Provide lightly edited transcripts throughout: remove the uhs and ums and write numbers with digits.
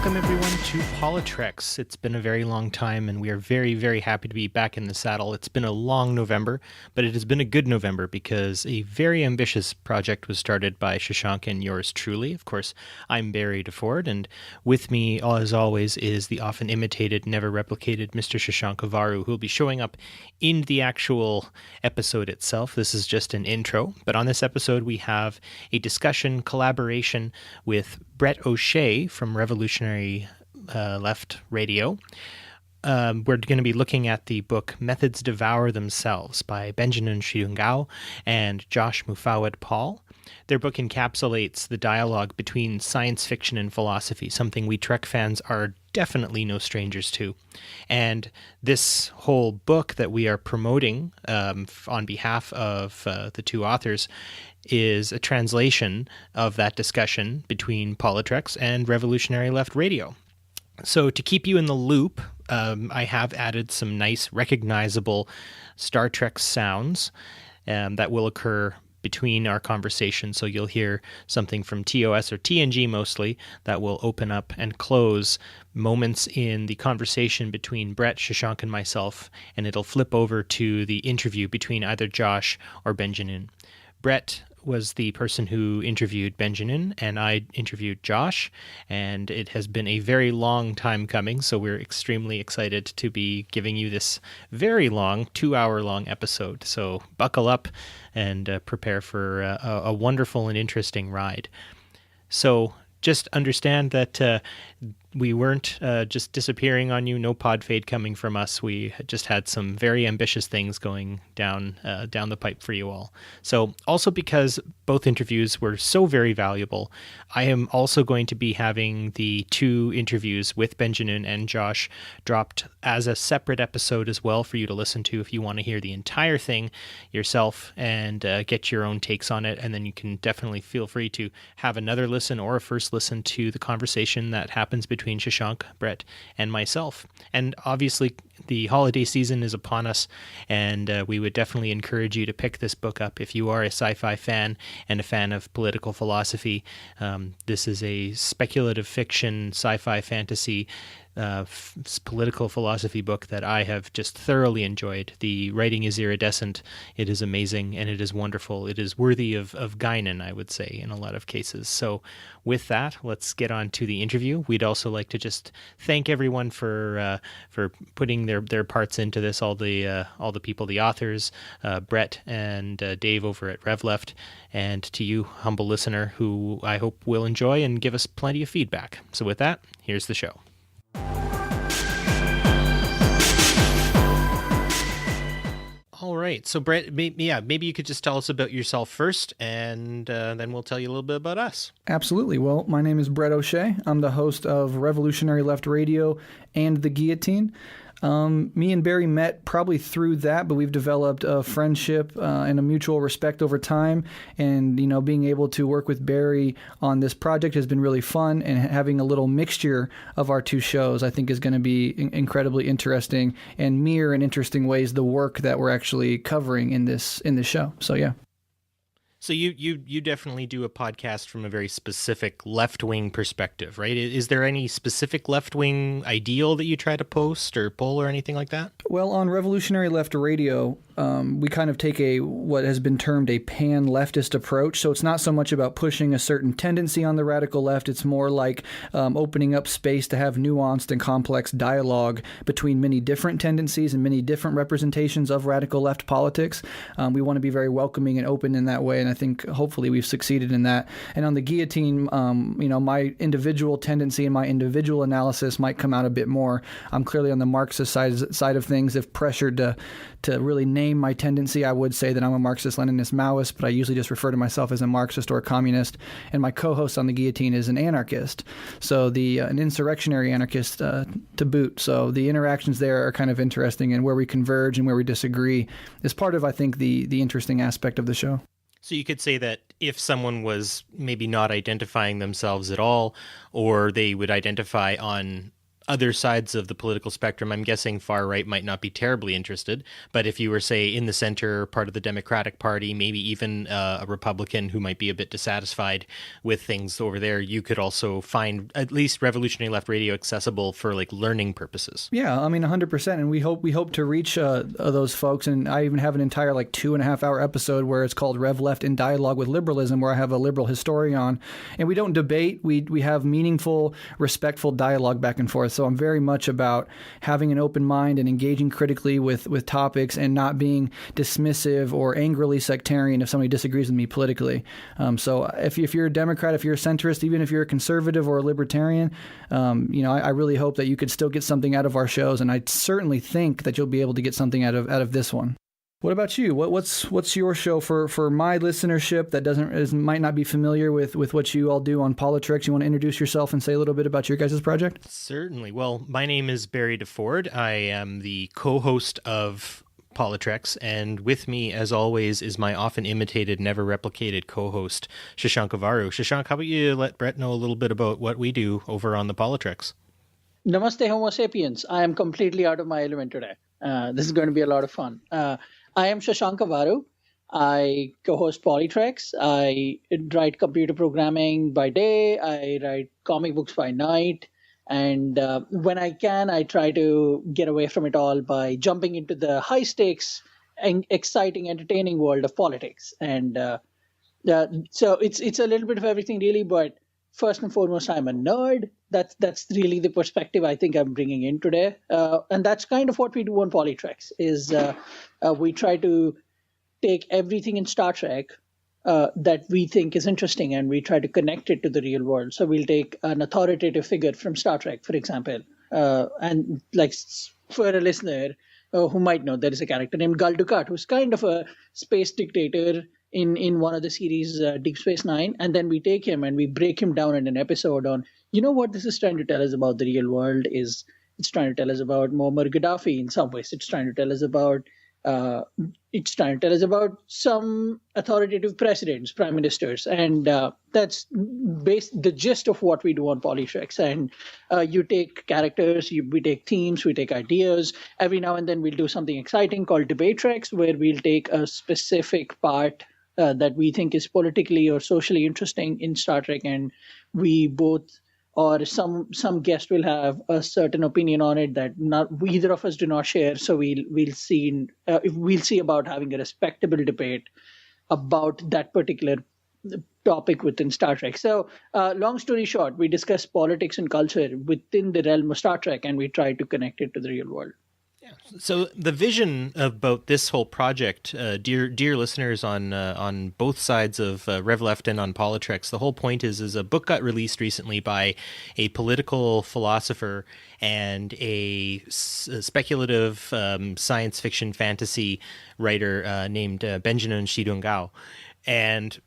Welcome everyone to PoliTreks. It's been a very long time and we are very, very happy to be back in the saddle. It's been a long November, but it has been a good November because a very ambitious project was started by Shashank and yours truly. Of course, I'm Barry DeFord, and with me, as always, is the often imitated, never replicated Mr. Shashank Avaru, who will be showing up in the actual episode itself. This is just an intro, but on this episode we have a discussion, collaboration with Brett O'Shea from Revolutionary Left Radio. We're going to be looking at the book Methods Devour Themselves by Benjanun Sriduangkaew and Josh Moufawad-Paul. Their book encapsulates the dialogue between science fiction and philosophy, something we Trek fans are definitely no strangers to. And this whole book that we are promoting on behalf of the two authors is a translation of that discussion between PoliTreks and Revolutionary Left Radio. So to keep you in the loop, I have added some nice recognizable Star Trek sounds that will occur between our conversation. So you'll hear something from TOS or TNG mostly that will open up and close moments in the conversation between Brett, Shashank, and myself, and it'll flip over to the interview between either Josh or Benjanun. Brett was the person who interviewed Benjanun, and I interviewed Josh, and it has been a very long time coming, so we're extremely excited to be giving you this very long, 2-hour-long episode. So buckle up and prepare for a wonderful and interesting ride. So just understand that we weren't just disappearing on you, no pod fade coming from us. We just had some very ambitious things going down the pipe for you all. So also because both interviews were so very valuable, I am also going to be having the 2 interviews with Benjanun and Josh dropped as a separate episode as well for you to listen to if you want to hear the entire thing yourself and get your own takes on it. And then you can definitely feel free to have another listen or a first listen to the conversation that happens between Shashank, Brett, and myself. And obviously, the holiday season is upon us, and we would definitely encourage you to pick this book up if you are a sci-fi fan and a fan of political philosophy. This is a speculative fiction, sci-fi fantasy political philosophy book that I have just thoroughly enjoyed. The writing is iridescent, it is amazing, and it is wonderful. It is worthy of Guinan, I would say, in a lot of cases. So with that, let's get on to the interview. We'd also like to just thank everyone for putting their parts into this, all the people, the authors, Brett and Dave over at Rev Left, and to you, humble listener, who I hope will enjoy and give us plenty of feedback. So with that, here's the show. All right. So, Brett, maybe you could just tell us about yourself first, and then we'll tell you a little bit about us. Absolutely. Well, my name is Brett O'Shea. I'm the host of Revolutionary Left Radio and The Guillotine. Me and Barry met probably through that, but we've developed a friendship and a mutual respect over time. And, being able to work with Barry on this project has been really fun, and having a little mixture of our 2 shows, I think, is going to be incredibly interesting and mirror in interesting ways the work that we're actually covering in this show. So, yeah. So you definitely do a podcast from a very specific left-wing perspective, right? Is there any specific left-wing ideal that you try to post or pull or anything like that? Well, on Revolutionary Left Radio, we kind of take what has been termed a pan-leftist approach. So it's not so much about pushing a certain tendency on the radical left. It's more like opening up space to have nuanced and complex dialogue between many different tendencies and many different representations of radical left politics. We want to be very welcoming and open in that way, and I think hopefully we've succeeded in that. And on the Guillotine, my individual tendency and my individual analysis might come out a bit more. I'm clearly on the Marxist side of things. If pressured to really name my tendency, I would say that I'm a Marxist-Leninist Maoist, but I usually just refer to myself as a Marxist or a communist. And my co-host on the Guillotine is an anarchist, so an insurrectionary anarchist to boot. So the interactions there are kind of interesting, and where we converge and where we disagree is part of, I think, the interesting aspect of the show. So you could say that if someone was maybe not identifying themselves at all, or they would identify on other sides of the political spectrum, I'm guessing far right might not be terribly interested. But if you were, say, in the center, part of the Democratic Party, maybe even a Republican who might be a bit dissatisfied with things over there, you could also find at least Revolutionary Left Radio accessible for like learning purposes. Yeah, I mean, 100%. And we hope to reach those folks. And I even have an entire like 2.5 hour episode where it's called Rev Left in Dialogue with Liberalism, where I have a liberal historian on, and we don't debate. We have meaningful, respectful dialogue back and forth. So I'm very much about having an open mind and engaging critically with topics and not being dismissive or angrily sectarian if somebody disagrees with me politically. So if you're a Democrat, if you're a centrist, even if you're a conservative or a libertarian, I really hope that you could still get something out of our shows. And I certainly think that you'll be able to get something out of this one. What about you? What's your show for my listenership that might not be familiar with what you all do on PoliTreks? You want to introduce yourself and say a little bit about your guys' project? Certainly. Well, my name is Barry DeFord. I am the co-host of PoliTreks, and with me, as always, is my often imitated, never replicated co-host, Shashank and Barry. Shashank, how about you let Brett know a little bit about what we do over on the PoliTreks? Namaste, Homo sapiens. I am completely out of my element today. This is going to be a lot of fun. I am Shashank and Barry. I co-host PoliTreks. I write computer programming by day. I write comic books by night. And when I can, I try to get away from it all by jumping into the high-stakes and exciting, entertaining world of politics. And so it's a little bit of everything, really. But first and foremost, I'm a nerd. That's really the perspective I think I'm bringing in today. And that's kind of what we do on PoliTreks, is we try to take everything in Star Trek that we think is interesting, and we try to connect it to the real world. So we'll take an authoritative figure from Star Trek, for example, and like for a listener who might know, there is a character named Gul Dukat, who's kind of a space dictator in one of the series, Deep Space Nine, and then we take him and we break him down in an episode on, what this is trying to tell us about the real world is it's trying to tell us about Muammar Gaddafi in some ways. It's trying to tell us about some authoritative presidents, prime ministers, and that's the gist of what we do on PoliTreks. And you take characters, we take themes, we take ideas. Every now and then we'll do something exciting called Debate Treks, where we'll take a specific part that we think is politically or socially interesting in Star Trek, and we both or some guest will have a certain opinion on it that either of us do not share. So we'll see about having a respectable debate about that particular topic within Star Trek. So long story short, we discuss politics and culture within the realm of Star Trek, and we try to connect it to the real world. So the vision about this whole project, dear listeners on both sides of Rev Left and on PoliTreks, the whole point is a book got released recently by a political philosopher and a speculative science fiction fantasy writer named Benjanun Sriduangkaew. And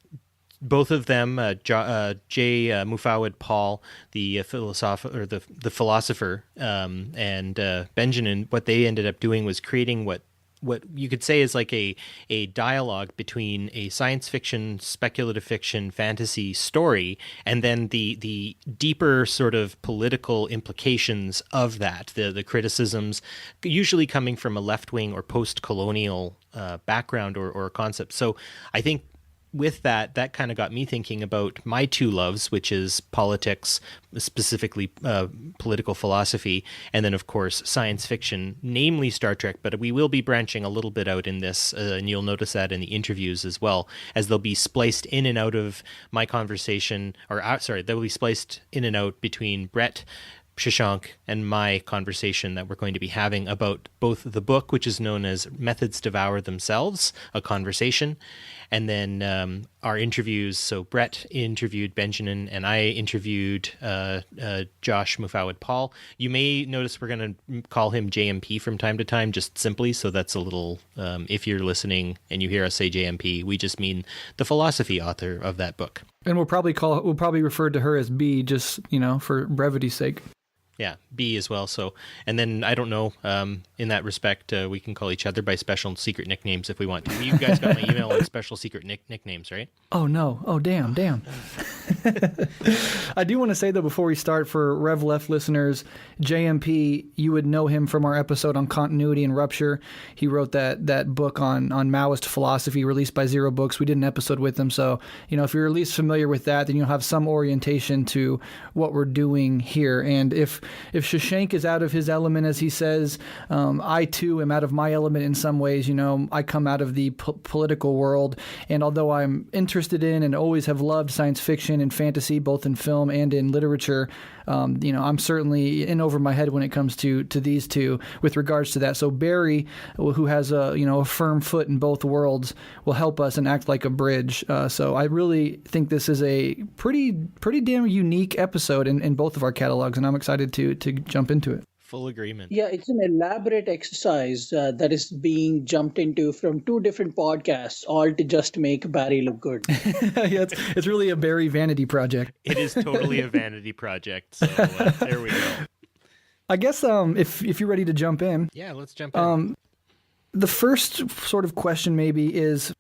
both of them, J. Moufawad-Paul, the philosopher, and Benjanun, what they ended up doing was creating what you could say is like a dialogue between a science fiction, speculative fiction, fantasy story, and then the deeper sort of political implications of that, the criticisms, usually coming from a left-wing or post-colonial background or concept. So I think with that kind of got me thinking about my two loves, which is politics, specifically political philosophy, and then, of course, science fiction, namely Star Trek. But we will be branching a little bit out in this, and you'll notice that in the interviews as well, as they'll be spliced in and out of my conversation, they'll be spliced in and out between Brett, Shashank, and my conversation that we're going to be having about both the book, which is known as Methods Devour Themselves, a conversation, and then our interviews. So Brett interviewed Benjamin, and I interviewed Josh Moufawad-Paul. You may notice we're going to call him JMP from time to time, just simply, so that's a little, if you're listening and you hear us say JMP, we just mean the philosophy author of that book. And we'll probably refer to her as B, just, for brevity's sake. Yeah, B as well. So, and then I don't know. In that respect, we can call each other by special and secret nicknames if we want to. You guys got my email on special secret nicknames, right? Oh no! Oh damn! I do want to say though before we start, for Rev Left listeners, JMP, you would know him from our episode on continuity and rupture. He wrote that book on Maoist philosophy, released by Zero Books. We did an episode with him, so if you're at least familiar with that, then you'll have some orientation to what we're doing here. And if Shashank is out of his element, as he says, I too am out of my element in some ways. I come out of the political world, and although I'm interested in and always have loved science fiction and fantasy, both in film and in literature, I'm certainly in over my head when it comes to these two with regards to that. So Barry, who has a firm foot in both worlds, will help us and act like a bridge. So I really think this is a pretty damn unique episode in both of our catalogs, and I'm excited to jump into it. Full agreement. Yeah, it's an elaborate exercise that is being jumped into from two different podcasts, all to just make Barry look good. Yeah, it's really a Barry vanity project. It is totally a vanity project. So there we go. I guess if you're ready to jump in. Yeah, let's jump in. The first sort of question maybe is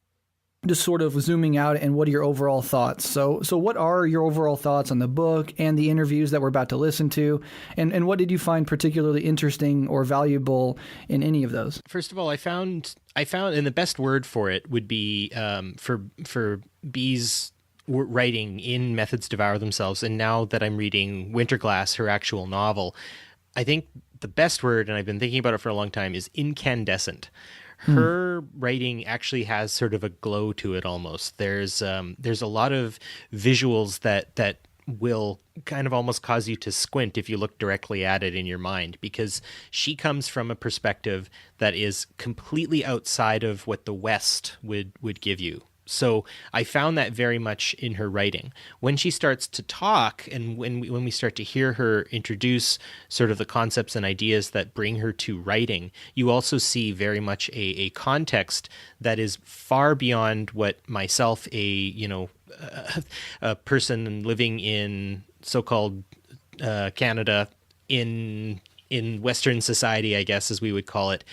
just sort of zooming out, and what are your overall thoughts? So what are your overall thoughts on the book and the interviews that we're about to listen to? And what did you find particularly interesting or valuable in any of those? First of all, I found, and the best word for it would be for B's writing in Methods Devour Themselves, and now that I'm reading Winterglass, her actual novel, I think the best word, and I've been thinking about it for a long time, is incandescent. Her writing actually has sort of a glow to it almost. There's a lot of visuals that will kind of almost cause you to squint if you look directly at it in your mind, because she comes from a perspective that is completely outside of what the West would give you. So I found that very much in her writing. When she starts to talk, and when we start to hear her introduce sort of the concepts and ideas that bring her to writing, you also see very much a context that is far beyond what myself, a person living in so-called Canada, in Western society, I guess, as we would call it,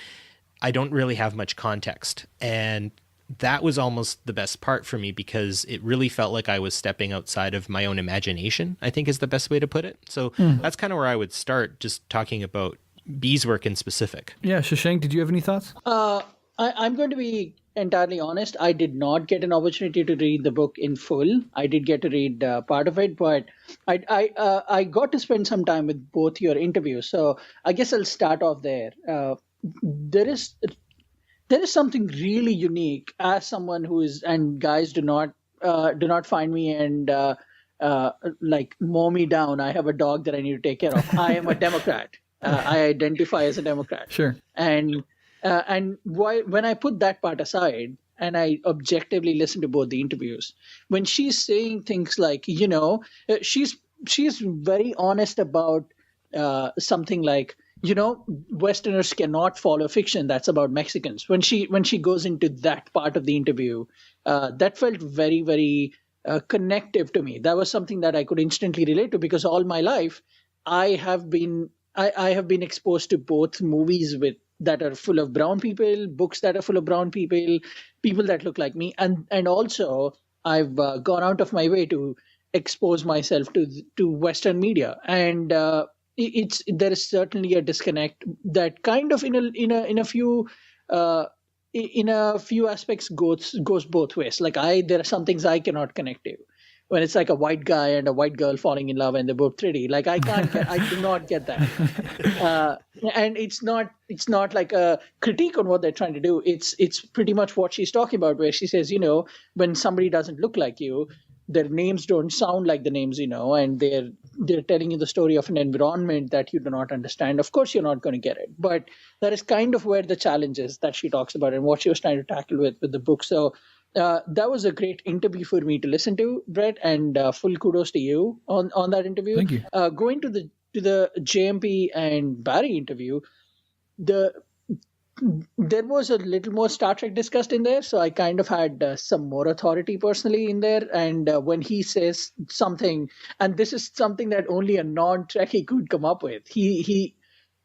I don't really have much context. And that was almost the best part for me, because it really felt like I was stepping outside of my own imagination, I think is the best way to put it. So that's kind of where I would start, just talking about B's work in specific. Yeah, Shashank, did you have any thoughts? I'm going to be entirely honest. I did not get an opportunity to read the book in full. I did get to read part of it, but I got to spend some time with both your interviews. So I guess I'll start off there. There is something really unique as someone who is, and guys, do not find me and like mow me down. I have a dog that I need to take care of. I am a Democrat. I identify as a Democrat. Sure. And when I put that part aside and I objectively listen to both the interviews, when she's saying things like, she's very honest about something like, Westerners cannot follow fiction that's about Mexicans. When she goes into that part of the interview, that felt very, very connective to me. That was something that I could instantly relate to, because all my life I have been exposed to both movies that are full of brown people, books that are full of brown people, people that look like me, and also I've gone out of my way to expose myself to Western media, and there is certainly a disconnect that kind of in a few aspects goes both ways. Like there are some things I cannot connect to. When it's like a white guy and a white girl falling in love and they're both pretty, like I do not get that. And it's not like a critique on what they're trying to do. It's pretty much what she's talking about, where she says, when somebody doesn't look like you, their names don't sound like the names, and they're telling you the story of an environment that you do not understand. Of course, you're not going to get it. But that is kind of where the challenge is that she talks about and what she was trying to tackle with the book. So that was a great interview for me to listen to, Brett, and full kudos to you on that interview. Thank you. Going to the JMP and Barry interview, there was a little more Star Trek discussed in there, so I kind of had some more authority personally in there. And when he says something, and this is something that only a non-Trekkie could come up with, he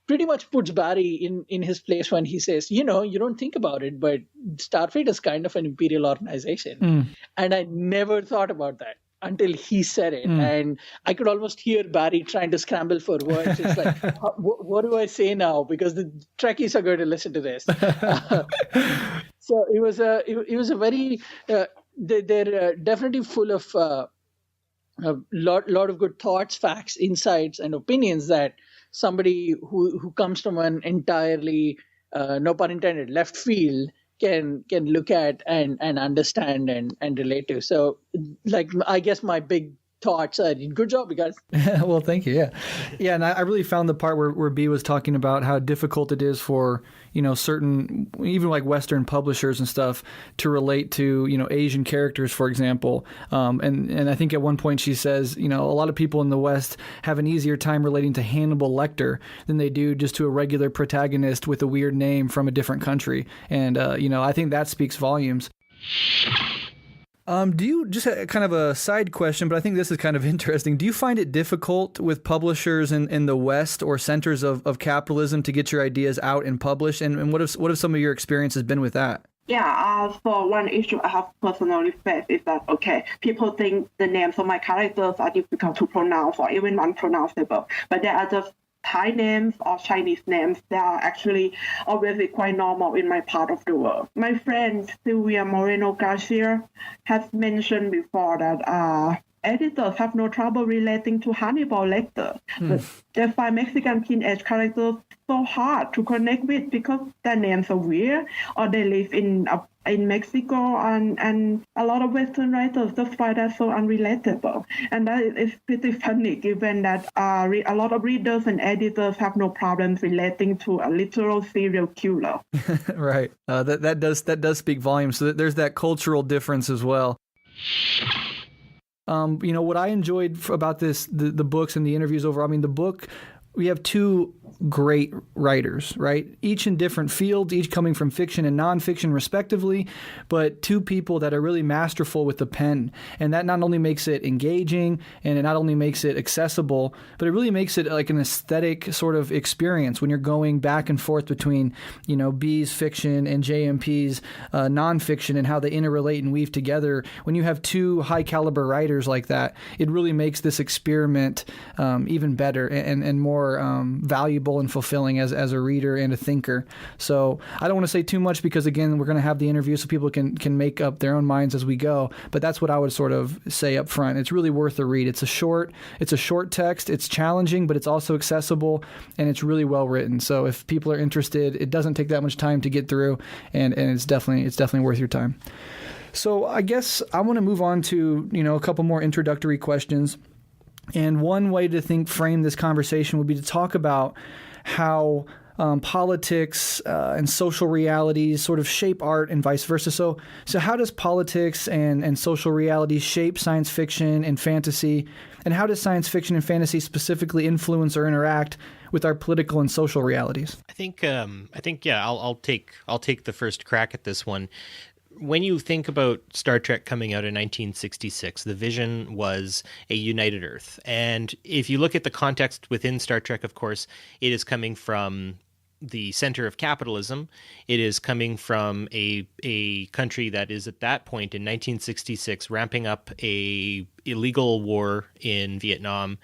pretty much puts Barry in his place when he says, you don't think about it, but Starfleet is kind of an imperial organization. And I never thought about that until he said it. And I could almost hear Barry trying to scramble for words. It's like, what do I say now? Because the Trekkies are going to listen to this. So it was a very, they're definitely full of a lot of good thoughts, facts, insights, and opinions that somebody who comes from an entirely, no pun intended, left field can look at and understand and relate to. So, like, I guess my big thoughts are, good job, you guys. Well, thank you. Yeah. And I really found the part where B was talking about how difficult it is for, certain, even like Western publishers and stuff, to relate to, Asian characters, for example. And I think at one point she says, a lot of people in the West have an easier time relating to Hannibal Lecter than they do just to a regular protagonist with a weird name from a different country. And, I think that speaks volumes. Do you, just kind of a side question, but I think this is kind of interesting. Do you find it difficult with publishers in the West or centers of capitalism to get your ideas out and published? And what have some of your experiences been with that? Yeah, so one issue I have personally faced is that, people think the names of my characters are difficult to pronounce or even unpronounceable, but there are just Thai names or Chinese names that are actually obviously quite normal in my part of the world. My friend Sylvia Moreno Garcia has mentioned before that editors have no trouble relating to Hannibal Lecter, but they find Mexican teenage characters so hard to connect with because their names are weird or they live in Mexico, and a lot of Western writers just find that so unrelatable. And that is pretty funny given that a lot of readers and editors have no problems relating to a literal serial killer. Right. That does speak volumes. So there's that cultural difference as well. What I enjoyed about the books and the interviews overall, the book, we have two great writers, right? Each in different fields, each coming from fiction and nonfiction respectively, but two people that are really masterful with the pen. And that not only makes it engaging and it not only makes it accessible, but it really makes it like an aesthetic sort of experience when you're going back and forth between, B's fiction and JMP's nonfiction and how they interrelate and weave together. When you have two high caliber writers like that, it really makes this experiment even better and more valuable and fulfilling as a reader and a thinker. So I don't want to say too much because, again, we're going to have the interview so people can make up their own minds as we go. But that's what I would sort of say up front. It's really worth a read. It's a short text. It's challenging, but it's also accessible and it's really well written. So if people are interested, it doesn't take that much time to get through, and it's definitely worth your time. So I guess I want to move on to a couple more introductory questions. And one way to frame this conversation would be to talk about how politics and social realities sort of shape art and vice versa. So how does politics and social realities shape science fiction and fantasy? And how does science fiction and fantasy specifically influence or interact with our political and social realities? I think I'll take the first crack at this one. When you think about Star Trek coming out in 1966, the vision was a united Earth. And if you look at the context within Star Trek, of course, it is coming from the center of capitalism. It is coming from a country that is at that point in 1966 ramping up a illegal war in Vietnam.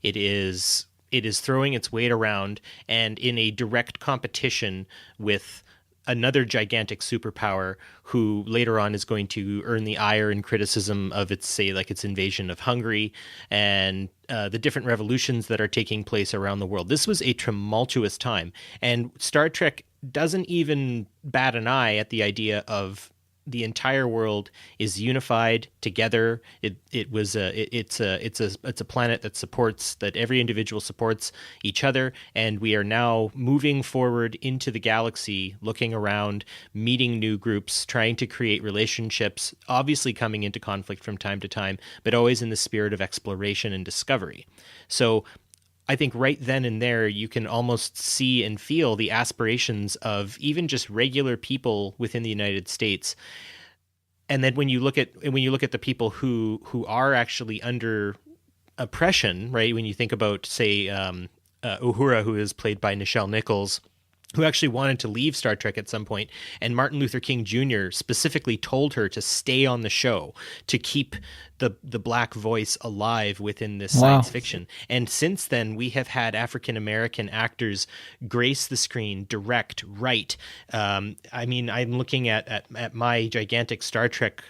It is throwing its weight around and in a direct competition with another gigantic superpower who later on is going to earn the ire and criticism of its invasion of Hungary and the different revolutions that are taking place around the world. This was a tumultuous time, and Star Trek doesn't even bat an eye at the idea of the entire world is unified together. It's a planet that every individual supports each other, and we are now moving forward into the galaxy, looking around, meeting new groups, trying to create relationships, obviously coming into conflict from time to time, but always in the spirit of exploration and discovery. So I think right then and there, you can almost see and feel the aspirations of even just regular people within the United States. And then when you look at the people who are actually under oppression, right? When you think about, say, Uhura, who is played by Nichelle Nichols, who actually wanted to leave Star Trek at some point, and Martin Luther King Jr. specifically told her to stay on the show to keep the black voice alive within this science fiction. And since then, we have had African American actors grace the screen, direct, write. I mean, I'm looking at my gigantic Star Trek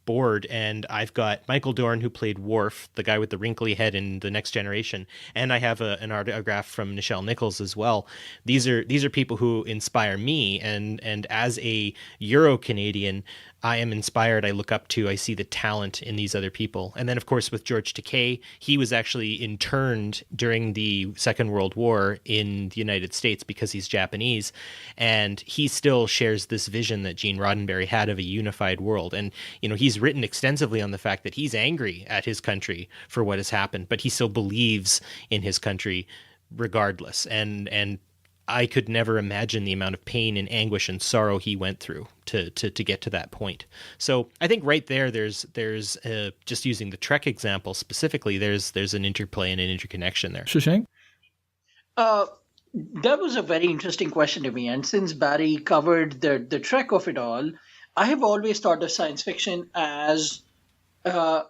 board, and I've got Michael Dorn, who played Worf, the guy with the wrinkly head in The Next Generation, and I have an autograph from Nichelle Nichols as well. These are people who inspire me, and as a Euro-Canadian, I am inspired. I look up to, I see the talent in these other people. And then, of course, with George Takei, he was actually interned during the Second World War in the United States because he's Japanese. And he still shares this vision that Gene Roddenberry had of a unified world. And, you know, he's written extensively on the fact that he's angry at his country for what has happened, but he still believes in his country regardless. And I could never imagine the amount of pain and anguish and sorrow he went through to get to that point. So I think right there's just using the Trek example specifically, there's an interplay and an interconnection there. Shashank? That was a very interesting question to me. And since Barry covered the Trek of it all, I have always thought of science fiction as an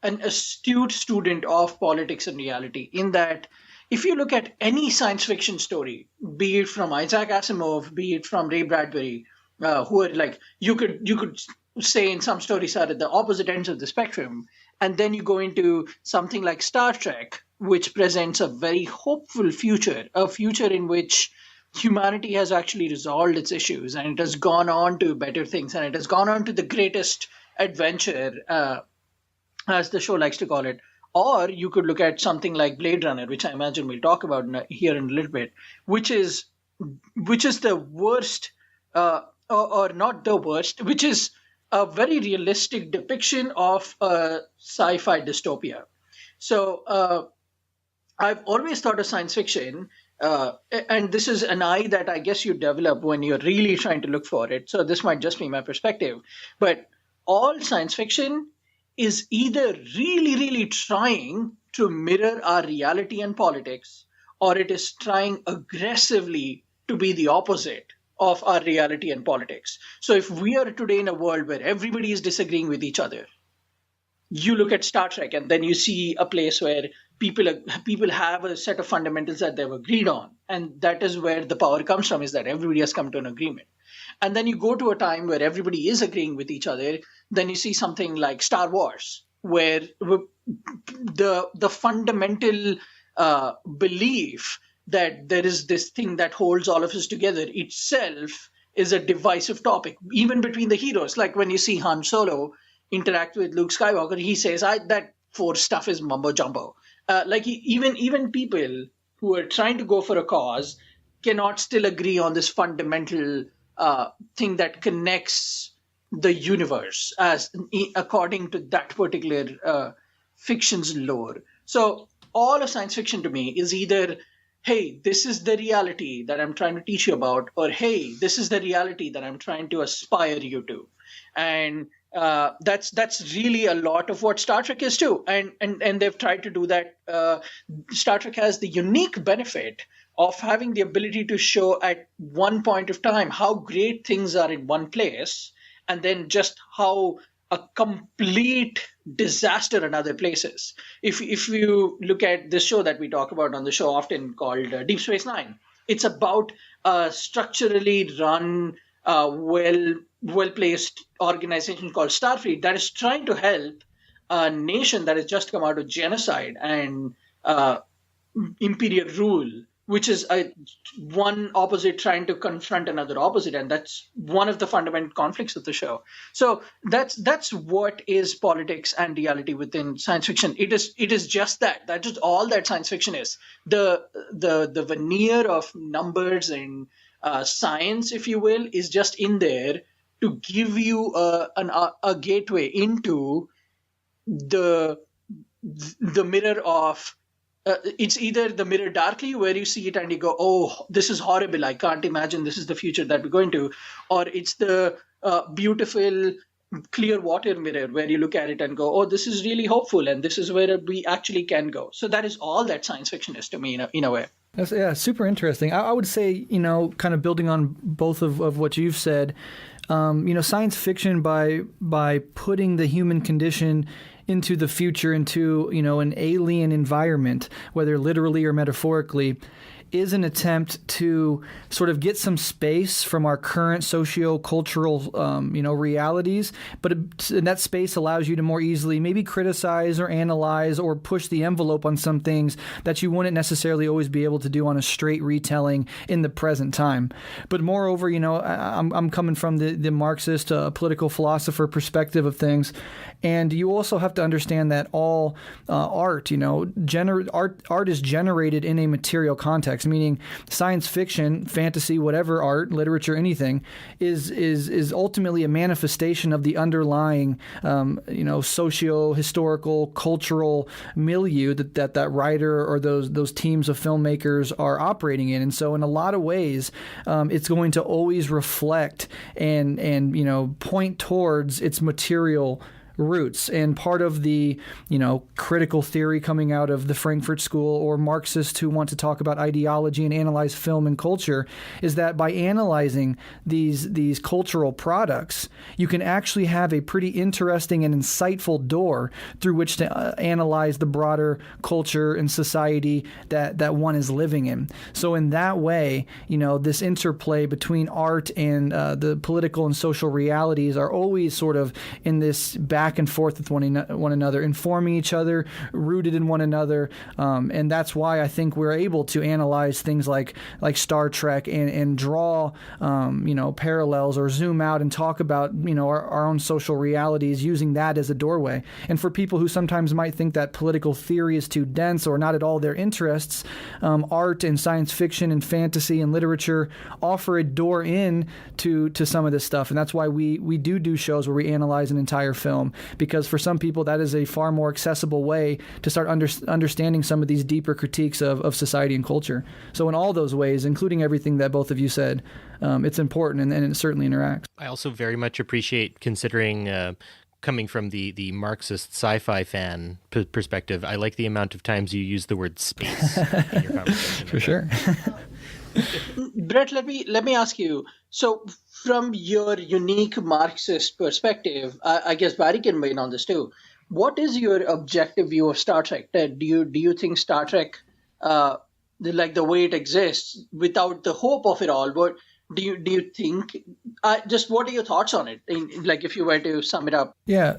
astute student of politics and reality, in that if you look at any science fiction story, be it from Isaac Asimov, be it from Ray Bradbury, who are like, you could say in some stories are at the opposite ends of the spectrum, and then you go into something like Star Trek, which presents a very hopeful future, a future in which humanity has actually resolved its issues, and it has gone on to better things, and it has gone on to the greatest adventure, as the show likes to call it. Or you could look at something like Blade Runner, which I imagine we'll talk about here in a little bit, which is the worst, or not the worst, which is a very realistic depiction of a sci-fi dystopia. So I've always thought of science fiction, and this is an eye that I guess you develop when you're really trying to look for it. So this might just be my perspective, but all science fiction is either really, really trying to mirror our reality and politics, or it is trying aggressively to be the opposite of our reality and politics. So if we are today in a world where everybody is disagreeing with each other, you look at Star Trek and then you see a place where people have a set of fundamentals that they've agreed on. And that is where the power comes from, is that everybody has come to an agreement. And then you go to a time where everybody is agreeing with each other. Then you see something like Star Wars, where the fundamental belief that there is this thing that holds all of us together itself is a divisive topic, even between the heroes. Like when you see Han Solo interact with Luke Skywalker, he says, that Force stuff is mumbo jumbo. Even people who are trying to go for a cause cannot still agree on this fundamental thing that connects the universe as according to that particular fiction's lore. So all of science fiction to me is either, hey, this is the reality that I'm trying to teach you about, or hey, this is the reality that I'm trying to aspire you to. And that's really a lot of what Star Trek is too. And they've tried to do that. Star Trek has the unique benefit of having the ability to show at one point of time how great things are in one place, and then just how a complete disaster in other places. If you look at this show that we talk about on the show often called Deep Space Nine, it's about a structurally run, well-placed organization called Starfleet that is trying to help a nation that has just come out of genocide and imperial rule, which is one opposite trying to confront another opposite, and that's one of the fundamental conflicts of the show. So that's what is politics and reality within science fiction. It is just that. That is all that science fiction is. The veneer of numbers and science, if you will, is just in there to give you a gateway into the mirror of it's either the mirror darkly, where you see it and you go, oh, this is horrible, I can't imagine this is the future that we're going to, or it's the beautiful clear water mirror where you look at it and go, oh, this is really hopeful and this is where we actually can go. So that is all that science fiction is to me in a way. That's super interesting. I would say, kind of building on both of what you've said, science fiction by putting the human condition into the future, into, an alien environment, whether literally or metaphorically, is an attempt to sort of get some space from our current socio-cultural, realities. But that space allows you to more easily maybe criticize or analyze or push the envelope on some things that you wouldn't necessarily always be able to do on a straight retelling in the present time. But moreover, I'm coming from the Marxist political philosopher perspective of things. And you also have to understand that all art is generated in a material context, meaning science fiction, fantasy, whatever art, literature, anything, is ultimately a manifestation of the underlying, socio-historical, cultural milieu that writer or those teams of filmmakers are operating in. And so in a lot of ways, it's going to always reflect and point towards its material roots. And part of the, critical theory coming out of the Frankfurt School or Marxists who want to talk about ideology and analyze film and culture is that by analyzing these cultural products, you can actually have a pretty interesting and insightful door through which to analyze the broader culture and society that one is living in. So in that way, this interplay between art and the political and social realities are always sort of in this back and forth with one another, informing each other, rooted in one another, and that's why I think we're able to analyze things like Star Trek and draw parallels or zoom out and talk about our own social realities using that as a doorway. And for people who sometimes might think that political theory is too dense or not at all their interests, art and science fiction and fantasy and literature offer a door in to some of this stuff, and that's why we do shows where we analyze an entire film. Because for some people, that is a far more accessible way to start understanding some of these deeper critiques of society and culture. So in all those ways, including everything that both of you said, it's important and it certainly interacts. I also very much appreciate considering coming from the Marxist sci-fi fan perspective. I like the amount of times you use the word space in your conversation. For sure. Brett, let me ask you. So, from your unique Marxist perspective, I guess Barry can weigh in on this too. What is your objective view of Star Trek? Do you think Star Trek, the way it exists, without the hope of it all, what do you think? Just what are your thoughts on it? If you were to sum it up. Yeah.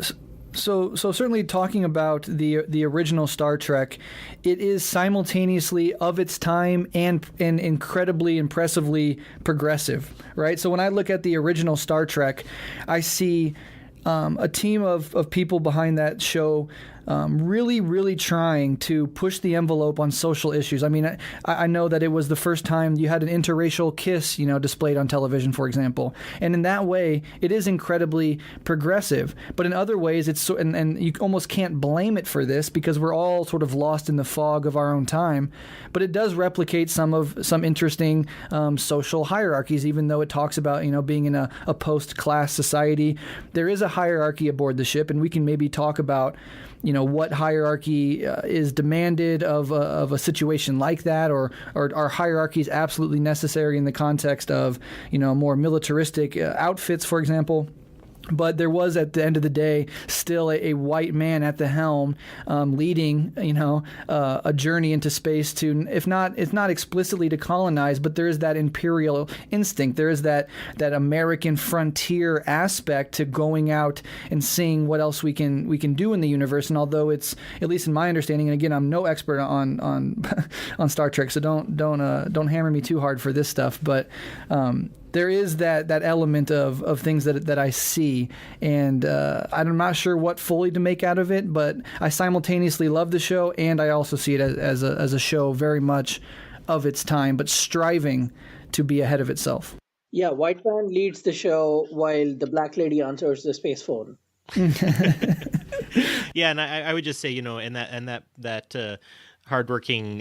So certainly talking about the original Star Trek, it is simultaneously of its time and incredibly impressively progressive, right? So when I look at the original Star Trek, I see a team of people behind that show really, really trying to push the envelope on social issues. I mean, I know that it was the first time you had an interracial kiss, displayed on television, for example. And in that way, it is incredibly progressive. But in other ways, it's and you almost can't blame it for this because we're all sort of lost in the fog of our own time. But it does replicate some interesting social hierarchies, even though it talks about, being in a post-class society. There is a hierarchy aboard the ship, and we can maybe talk about what hierarchy is demanded of a situation like that, or are hierarchies absolutely necessary in the context of, more militaristic outfits, for example. But there was, at the end of the day, still a white man at the helm, leading, a journey into space to, if not explicitly to colonize, but there is that imperial instinct. There is that American frontier aspect to going out and seeing what else we can do in the universe. And although it's, at least in my understanding, and again, I'm no expert on on Star Trek, so don't hammer me too hard for this stuff, but there is that element of things that I see, and I'm not sure what fully to make out of it, but I simultaneously love the show, and I also see it as a show very much of its time, but striving to be ahead of itself. Yeah, white man leads the show while the black lady answers the space phone. Yeah, and I would just say, and that hardworking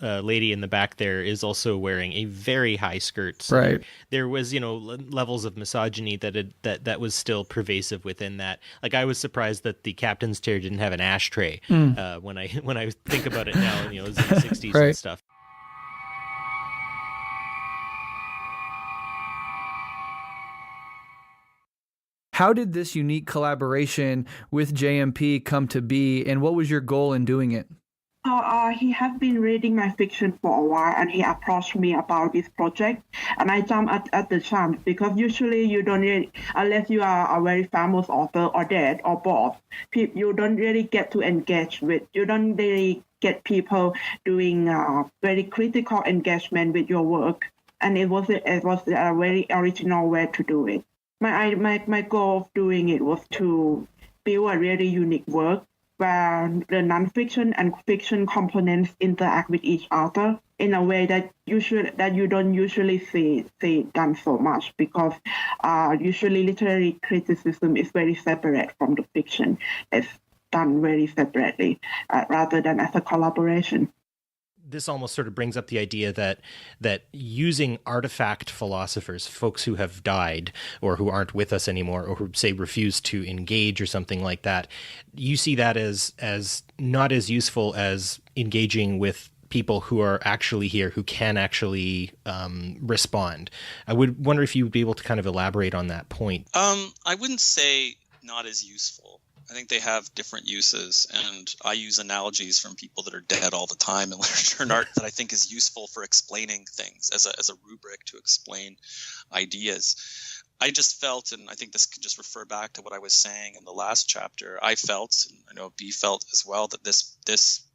lady in the back there is also wearing a very high skirt. So Right. there was, levels of misogyny that was still pervasive within that. Like, I was surprised that the captain's chair didn't have an ashtray when I think about it now, it was in the 60s Right. and stuff. How did this unique collaboration with JMP come to be, and what was your goal in doing it? He had been reading my fiction for a while, and he approached me about this project, and I jumped at the chance, because usually you don't really, unless you are a very famous author or dead or both, you don't really get to engage with, you don't really get people doing very critical engagement with your work, and it was a very original way to do it. My goal of doing it was to build a really unique work where the nonfiction and fiction components interact with each other in a way that you don't usually see done so much, because usually literary criticism is very separate from the fiction. It's done very separately rather than as a collaboration. This almost sort of brings up the idea that using artifact philosophers, folks who have died or who aren't with us anymore, or who say refuse to engage or something like that, you see that as not as useful as engaging with people who are actually here, who can actually respond. I would wonder if you would be able to kind of elaborate on that point. I wouldn't say not as useful. I think they have different uses, and I use analogies from people that are dead all the time in literature and art that I think is useful for explaining things as a rubric to explain ideas. I just felt, and I think this could just refer back to what I was saying in the last chapter, I felt, and I know B felt as well, that this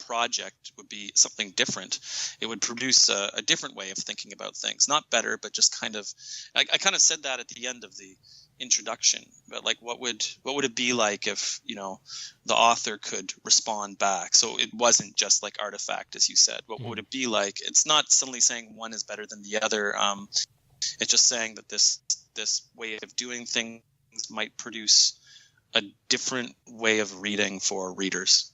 project would be something different. It would produce a different way of thinking about things. Not better, but just kind of, I kind of said that at the end of the introduction, but like what would it be like if the author could respond back, so it wasn't just like artifact, as you said. What would it be like? It's not suddenly saying one is better than the other. It's just saying that this way of doing things might produce a different way of reading for readers.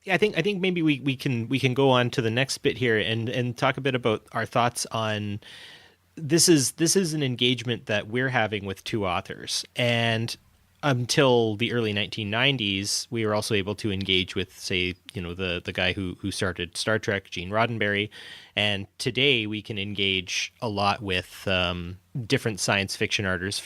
I think maybe we can go on to the next bit here and talk a bit about our thoughts on this is an engagement that we're having with two authors, and until the early 1990s, we were also able to engage with, say, the guy who started Star Trek, Gene Roddenberry, and today we can engage a lot with different science fiction authors,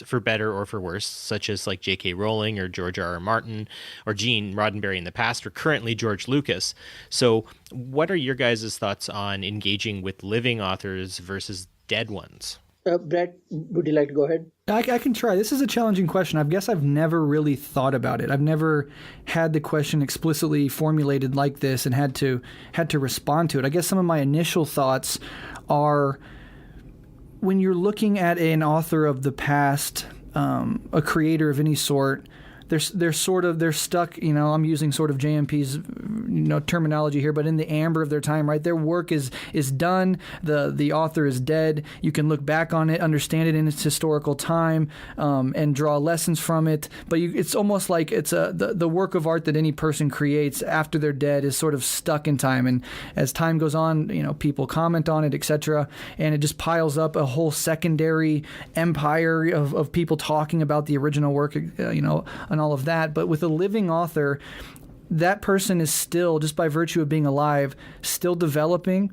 for better or for worse, such as like J.K. Rowling or George R.R. Martin or Gene Roddenberry in the past, or currently George Lucas. So what are your guys' thoughts on engaging with living authors versus dead ones? Brett, would you like to go ahead? I can try. This is a challenging question. I guess I've never really thought about it. I've never had the question explicitly formulated like this and had to respond to it. I guess some of my initial thoughts are, when you're looking at an author of the past, a creator of any sort, they're stuck, I'm using sort of JMP's terminology here, but in the amber of their time, right? Their work is done. The author is dead. You can look back on it, understand it in its historical time, and draw lessons from it. But it's almost like it's the work of art that any person creates after they're dead is sort of stuck in time. And as time goes on, people comment on it, etc., and it just piles up a whole secondary empire of people talking about the original work, and all of that. But with a living author, that person is still, just by virtue of being alive, still developing,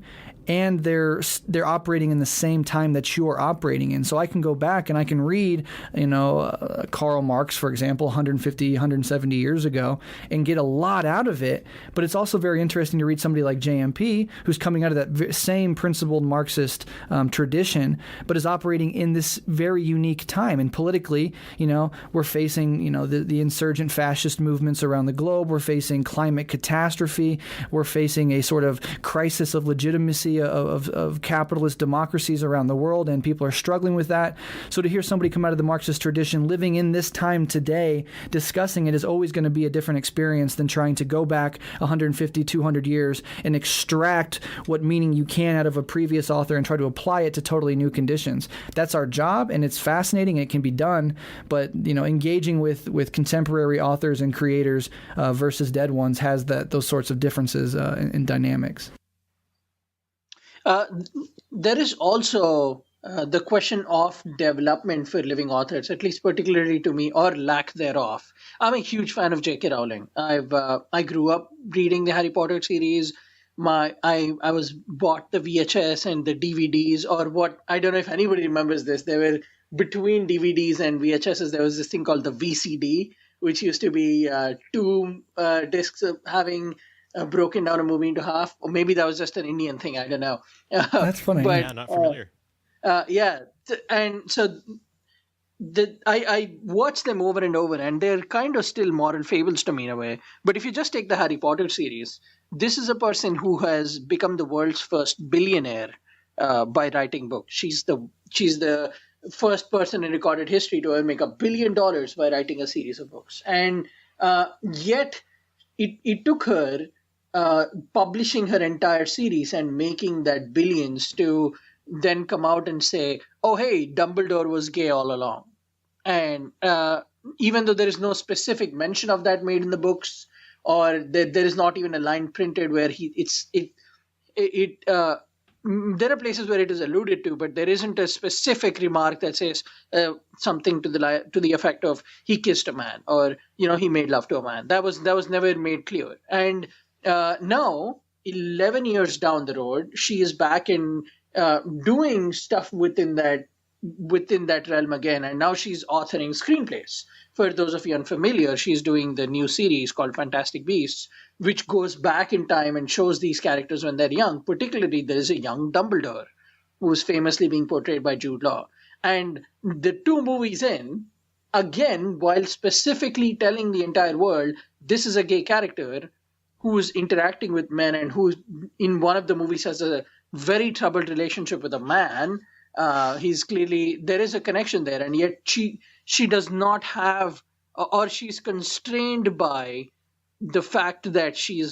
and they're operating in the same time that you are operating in. So I can go back and I can read, Karl Marx, for example, 150, 170 years ago, and get a lot out of it. But it's also very interesting to read somebody like JMP, who's coming out of that same principled Marxist tradition, but is operating in this very unique time. And politically, we're facing, the insurgent fascist movements around the globe. We're facing climate catastrophe. We're facing a sort of crisis of legitimacy reality of capitalist democracies around the world, and people are struggling with that. So to hear somebody come out of the Marxist tradition living in this time today discussing it is always going to be a different experience than trying to go back 150, 200 years and extract what meaning you can out of a previous author and try to apply it to totally new conditions. That's our job, and it's fascinating, and it can be done, but engaging with contemporary authors and creators versus dead ones has those sorts of differences in dynamics. There is also the question of development for living authors, at least particularly to me, or lack thereof. I'm a huge fan of J.K. Rowling. I grew up reading the Harry Potter series. I was bought the VHS and the DVDs, or what, I don't know if anybody remembers this. There were between DVDs and VHSs, there was this thing called the VCD, which used to be two discs of having broken down a movie into half, or maybe that was just an Indian thing. I don't know. That's funny. But, yeah, not familiar. And so I watch them over and over, and they're kind of still moral fables to me in a way. But if you just take the Harry Potter series, this is a person who has become the world's first billionaire by writing books. She's the first person in recorded history to ever make $1 billion by writing a series of books. And yet it took her publishing her entire series and making that billions to then come out and say, oh, hey, Dumbledore was gay all along. And even though there is no specific mention of that made in the books, or there is not even a line printed where there are places where it is alluded to, but there isn't a specific remark that says something to the effect of he kissed a man, or he made love to a man. That was never made clear. And now, 11 years down the road, she is back in doing stuff within that realm again, and now she's authoring screenplays. For those of you unfamiliar, she's doing the new series called Fantastic Beasts, which goes back in time and shows these characters when they're young. Particularly, there is a young Dumbledore who is famously being portrayed by Jude Law. And the 2 movies in, again, while specifically telling the entire world, this is a gay character who is interacting with men and who in one of the movies has a very troubled relationship with a man. He's clearly, there is a connection there, and yet she does not have, or she's constrained by the fact that she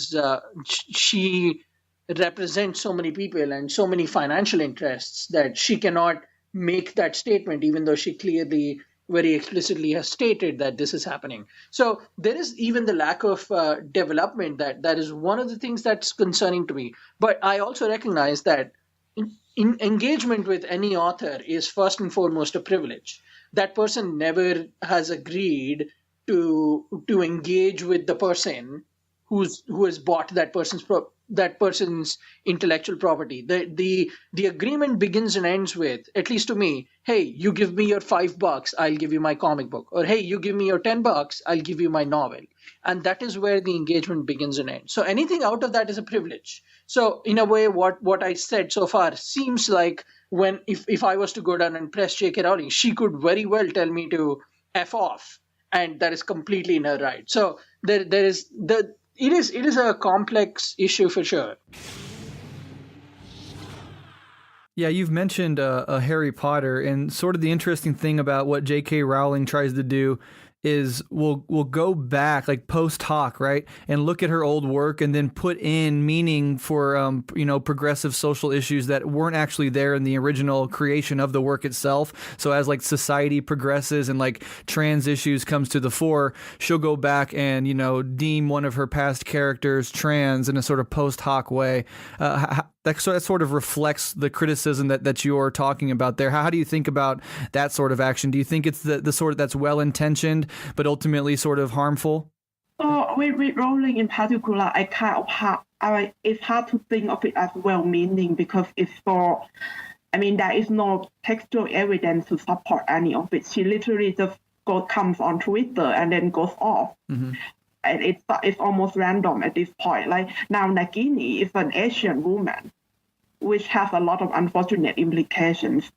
represents so many people and so many financial interests that she cannot make that statement, even though she clearly very explicitly has stated that this is happening. So there is even the lack of development that is one of the things that's concerning to me. But I also recognize that in engagement with any author is first and foremost a privilege. That person never has agreed to engage with the person who has bought that person's intellectual property. The agreement begins and ends with, at least to me, hey, you give me your $5, I'll give you my comic book, or hey, you give me your $10, I'll give you my novel. And that is where the engagement begins and ends. So anything out of that is a privilege. So in a way, what I said so far seems like if I was to go down and press J.K. Rowling, she could very well tell me to F off, and that is completely in her right. So it is a complex issue for sure. Yeah, you've mentioned Harry Potter, and sort of the interesting thing about what J.K. Rowling tries to do is we'll go back like post hoc, right, and look at her old work and then put in meaning for progressive social issues that weren't actually there in the original creation of the work itself. So as like society progresses and like trans issues comes to the fore, she'll go back and deem one of her past characters trans in a sort of post hoc way. That sort of reflects the criticism that you're talking about there. How do you think about that sort of action? Do you think it's the sort that's well-intentioned but ultimately sort of harmful? With Rowling in particular, it's hard to think of it as well-meaning because there is no textual evidence to support any of it. She literally just comes on Twitter and then goes off. Mm-hmm. And it's almost random at this point. Like now, Nagini is an Asian woman, which has a lot of unfortunate implications.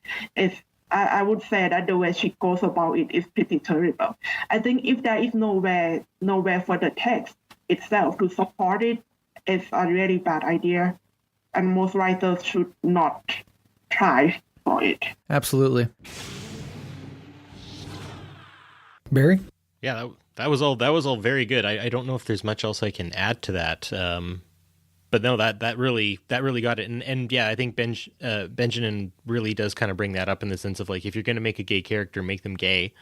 I would say that the way she goes about it is pretty terrible. I think if there is nowhere for the text itself to support it, it's a really bad idea. and most writers should not try for it. Absolutely. Barry? Yeah, that was all very good. I don't know if there's much else I can add to that. But no, that really got it. And yeah, I think Benjanun really does kind of bring that up in the sense of like, if you're going to make a gay character, make them gay.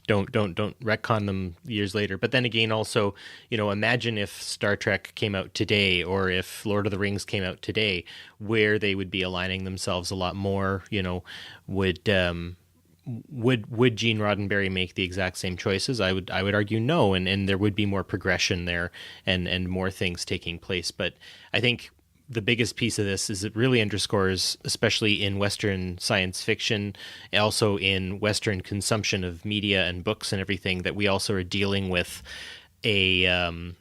Don't retcon them years later. But then again, also, imagine if Star Trek came out today, or if Lord of the Rings came out today, where they would be aligning themselves a lot more. Would Gene Roddenberry make the exact same choices? I would argue no, and there would be more progression there and more things taking place. But I think the biggest piece of this is it really underscores, especially in Western science fiction, also in Western consumption of media and books and everything, that we also are dealing with a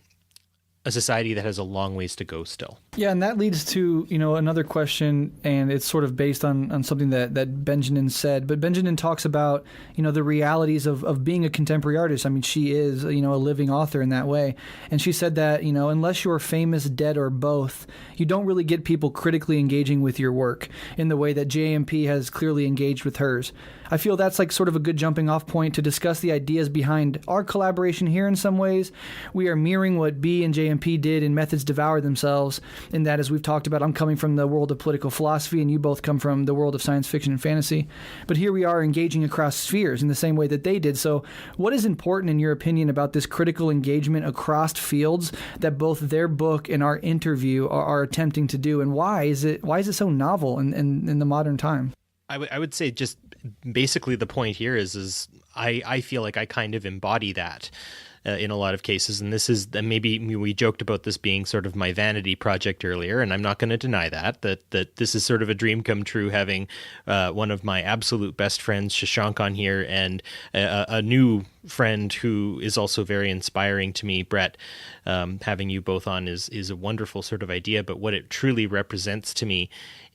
society that has a long ways to go still. Yeah, and that leads to, another question, and it's sort of based on something that Benjanun said. But Benjanun talks about, the realities of being a contemporary artist. I mean, she is, a living author in that way. And she said that, unless you're famous, dead, or both, you don't really get people critically engaging with your work in the way that JMP has clearly engaged with hers. I feel that's like sort of a good jumping off point to discuss the ideas behind our collaboration here in some ways. We are mirroring what B and JMP did in Methods Devour Themselves, in that, as we've talked about, I'm coming from the world of political philosophy and you both come from the world of science fiction and fantasy. But here we are engaging across spheres in the same way that they did. So what is important in your opinion about this critical engagement across fields that both their book and our interview are attempting to do, and why is it so novel in the modern time? I would say just basically the point here is I feel like I kind of embody that in a lot of cases. And this is, maybe we joked about this being sort of my vanity project earlier, and I'm not going to deny that this is sort of a dream come true, having one of my absolute best friends, Shashank, on here, and a new friend who is also very inspiring to me, Brett. Having you both on is a wonderful sort of idea. But what it truly represents to me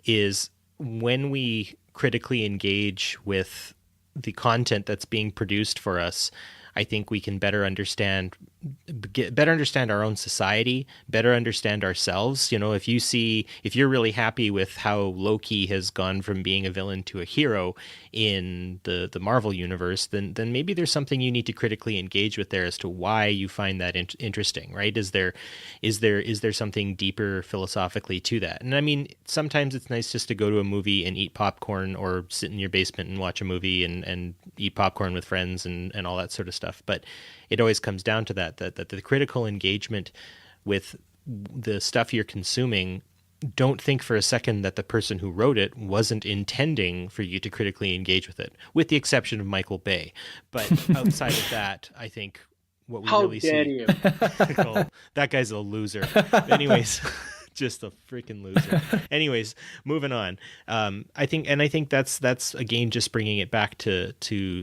is when we critically engage with the content that's being produced for us, I think we can better understand our own society, better understand ourselves. If you're really happy with how Loki has gone from being a villain to a hero in the Marvel universe, then maybe there's something you need to critically engage with there as to why you find that interesting, right? Is there something deeper philosophically to that? And I mean, sometimes it's nice just to go to a movie and eat popcorn, or sit in your basement and watch a movie and eat popcorn with friends and all that sort of stuff. But it always comes down to that the critical engagement with the stuff you're consuming. Don't think for a second that the person who wrote it wasn't intending for you to critically engage with it, with the exception of Michael Bay. But outside of that, I think what we really see... How dare you? That guy's a loser. Anyways... Just a freaking loser. Anyways, moving on. I think that's again just bringing it back to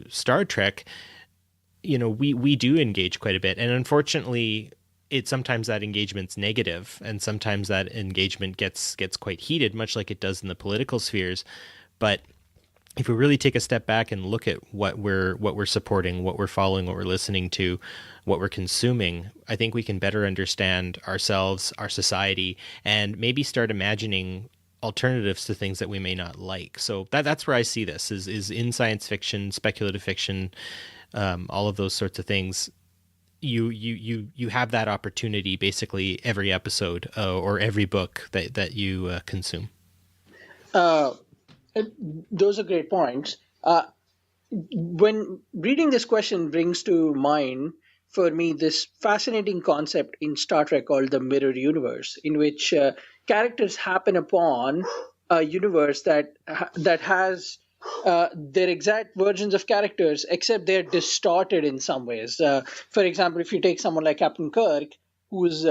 Star Trek. We do engage quite a bit, and unfortunately, sometimes that engagement's negative, and sometimes that engagement gets quite heated, much like it does in the political spheres. But if we really take a step back and look at what we're supporting, what we're following, what we're listening to, what we're consuming, I think we can better understand ourselves, our society, and maybe start imagining alternatives to things that we may not like. So that's where I see this is in science fiction, speculative fiction, all of those sorts of things. You have that opportunity basically every episode or every book that you consume. Those are great points. When reading this question brings to mind for me this fascinating concept in Star Trek called the mirror universe, in which characters happen upon a universe that has their exact versions of characters, except they're distorted in some ways. For example, if you take someone like Captain Kirk, who's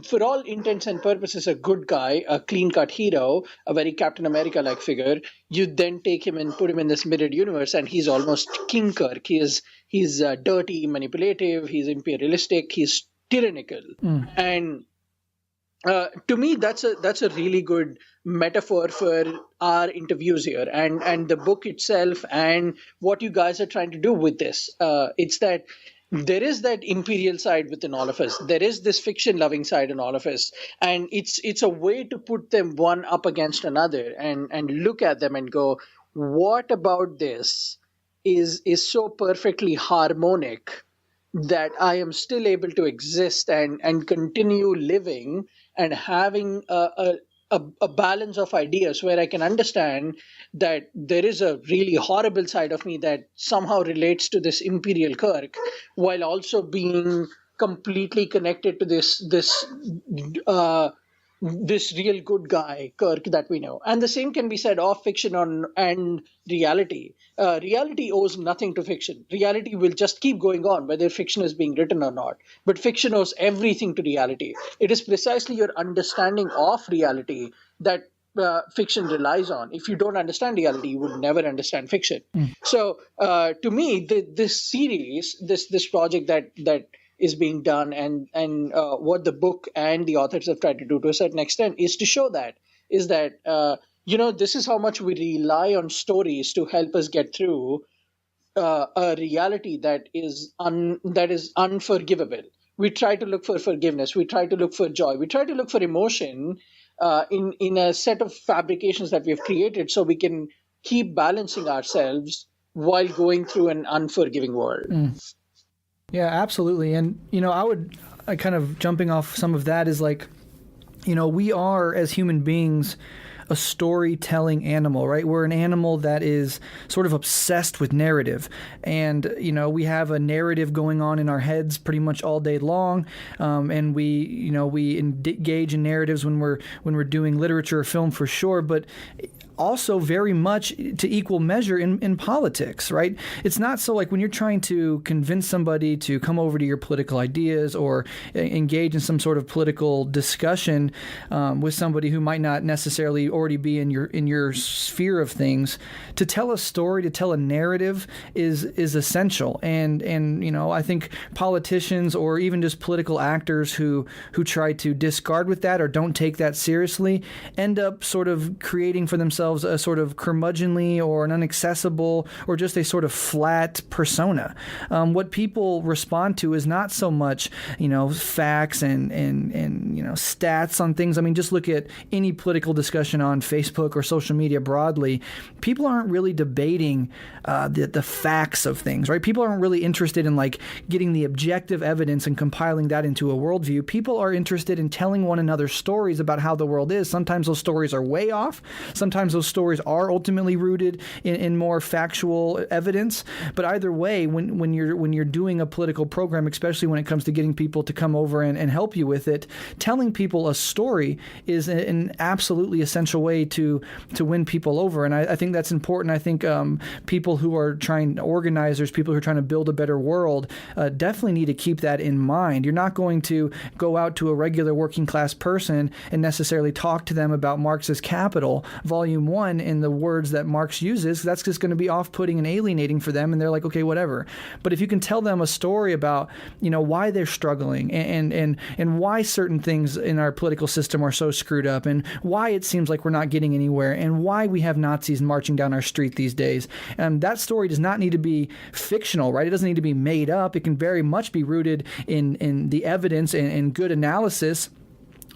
for all intents and purposes a good guy, a clean-cut hero, a very Captain America-like figure, you then take him and put him in this mirrored universe, and he's almost King Kirk. He's dirty, manipulative, he's imperialistic, he's tyrannical. And to me, that's a really good metaphor for our interviews here and the book itself and what you guys are trying to do with this. It's that there is that imperial side within all of us. There is this fiction loving side in all of us. And it's a way to put them one up against another and look at them and go, what about this is so perfectly harmonic that I am still able to exist and continue living and having a balance of ideas where I can understand that there is a really horrible side of me that somehow relates to this Imperial Kirk, while also being completely connected to this real good guy Kirk that we know. And the same can be said of fiction and reality. Reality owes nothing to fiction. Reality will just keep going on whether fiction is being written or not. But fiction owes everything to reality. It is precisely your understanding of reality that fiction relies on. If you don't understand reality, you would never understand fiction. So to me, this series, this project that is being done, and what the book and the authors have tried to do to a certain extent is to show that this is how much we rely on stories to help us get through a reality that is unforgivable. We try to look for forgiveness. We try to look for joy. We try to look for emotion in a set of fabrications that we've created, so we can keep balancing ourselves while going through an unforgiving world. Yeah, absolutely. And, I kind of jumping off some of that is like, we are, as human beings, a storytelling animal, right? We're an animal that is sort of obsessed with narrative. And, we have a narrative going on in our heads pretty much all day long. And we engage in narratives when we're doing literature or film for sure. But also very much to equal measure in politics, right? It's not so like when you're trying to convince somebody to come over to your political ideas or engage in some sort of political discussion with somebody who might not necessarily already be in your sphere of things. To tell a story, to tell a narrative is essential. And I think politicians or even just political actors who try to discard with that or don't take that seriously end up sort of creating for themselves a sort of curmudgeonly or an inaccessible or just a sort of flat persona. What people respond to is not so much, facts and stats on things. I mean, just look at any political discussion on Facebook or social media broadly. People aren't really debating the facts of things, right? People aren't really interested in like getting the objective evidence and compiling that into a worldview. People are interested in telling one another stories about how the world is. Sometimes those stories are way off. Sometimes those stories are ultimately rooted in more factual evidence. But either way, when you're doing a political program, especially when it comes to getting people to come over and help you with it, telling people a story is an absolutely essential way to win people over. And I think that's important. I think people who are organizers, people who are trying to build a better world, definitely need to keep that in mind. You're not going to go out to a regular working class person and necessarily talk to them about Marx's Capital, Volume 1, in the words that Marx uses. That's just going to be off-putting and alienating for them, and they're like, okay, whatever. But if you can tell them a story about, why they're struggling and why certain things in our political system are so screwed up and why it seems like we're not getting anywhere and why we have Nazis marching down our street these days, that story does not need to be fictional, right? It doesn't need to be made up. It can very much be rooted in the evidence and good analysis.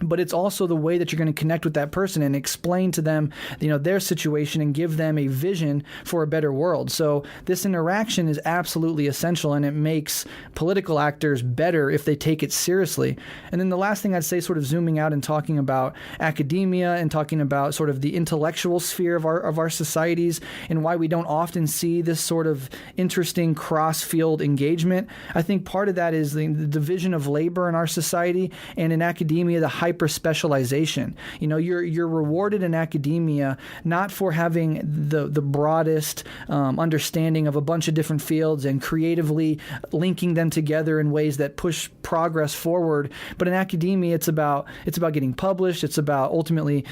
But it's also the way that you're going to connect with that person and explain to them, their situation and give them a vision for a better world. So this interaction is absolutely essential, and it makes political actors better if they take it seriously. And then the last thing I'd say, sort of zooming out and talking about academia and talking about sort of the intellectual sphere of our societies and why we don't often see this sort of interesting cross-field engagement. I think part of that is the division of labor in our society, and in academia, the hyper-specialization. You're rewarded in academia not for having the broadest understanding of a bunch of different fields and creatively linking them together in ways that push progress forward. But in academia, it's about getting published. It's about ultimately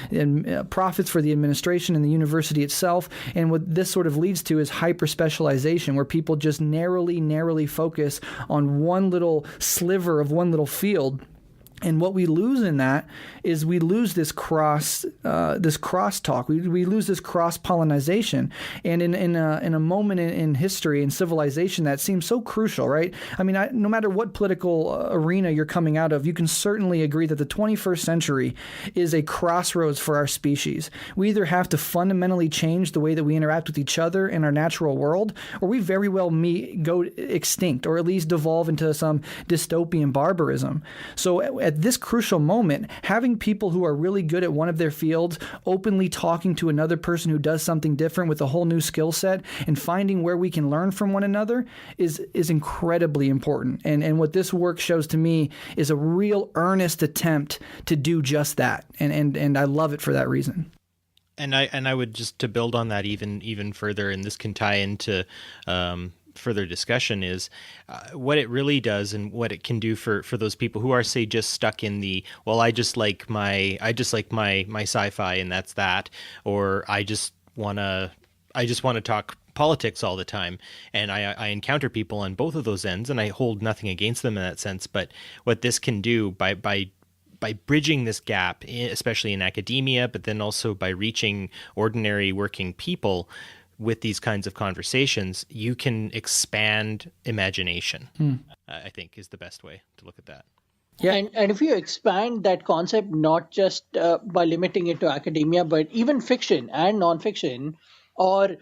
profits for the administration and the university itself. And what this sort of leads to is hyper-specialization, where people just narrowly focus on one little sliver of one little field. And what we lose in that is we lose this crosstalk. We lose this cross-pollinization. And in a moment in history and civilization that seems so crucial, right? I mean, no matter what political arena you're coming out of, you can certainly agree that the 21st century is a crossroads for our species. We either have to fundamentally change the way that we interact with each other in our natural world, or we very well go extinct, or at least devolve into some dystopian barbarism. So at this crucial moment, having people who are really good at one of their fields openly talking to another person who does something different with a whole new skill set and finding where we can learn from one another is incredibly important. And what this work shows to me is a real earnest attempt to do just that. And I love it for that reason. And I would just, to build on that even further, and this can tie into further discussion, is what it really does and what it can do for those people who are, say, just stuck in the, well, I just like my sci-fi and that's that, or I just want to talk politics all the time. And I encounter people on both of those ends, and I hold nothing against them in that sense. But what this can do by bridging this gap, especially in academia, but then also by reaching ordinary working people with these kinds of conversations, you can expand imagination, I think is the best way to look at that. Yeah. And if you expand that concept, not just by limiting it to academia, but even fiction and nonfiction, or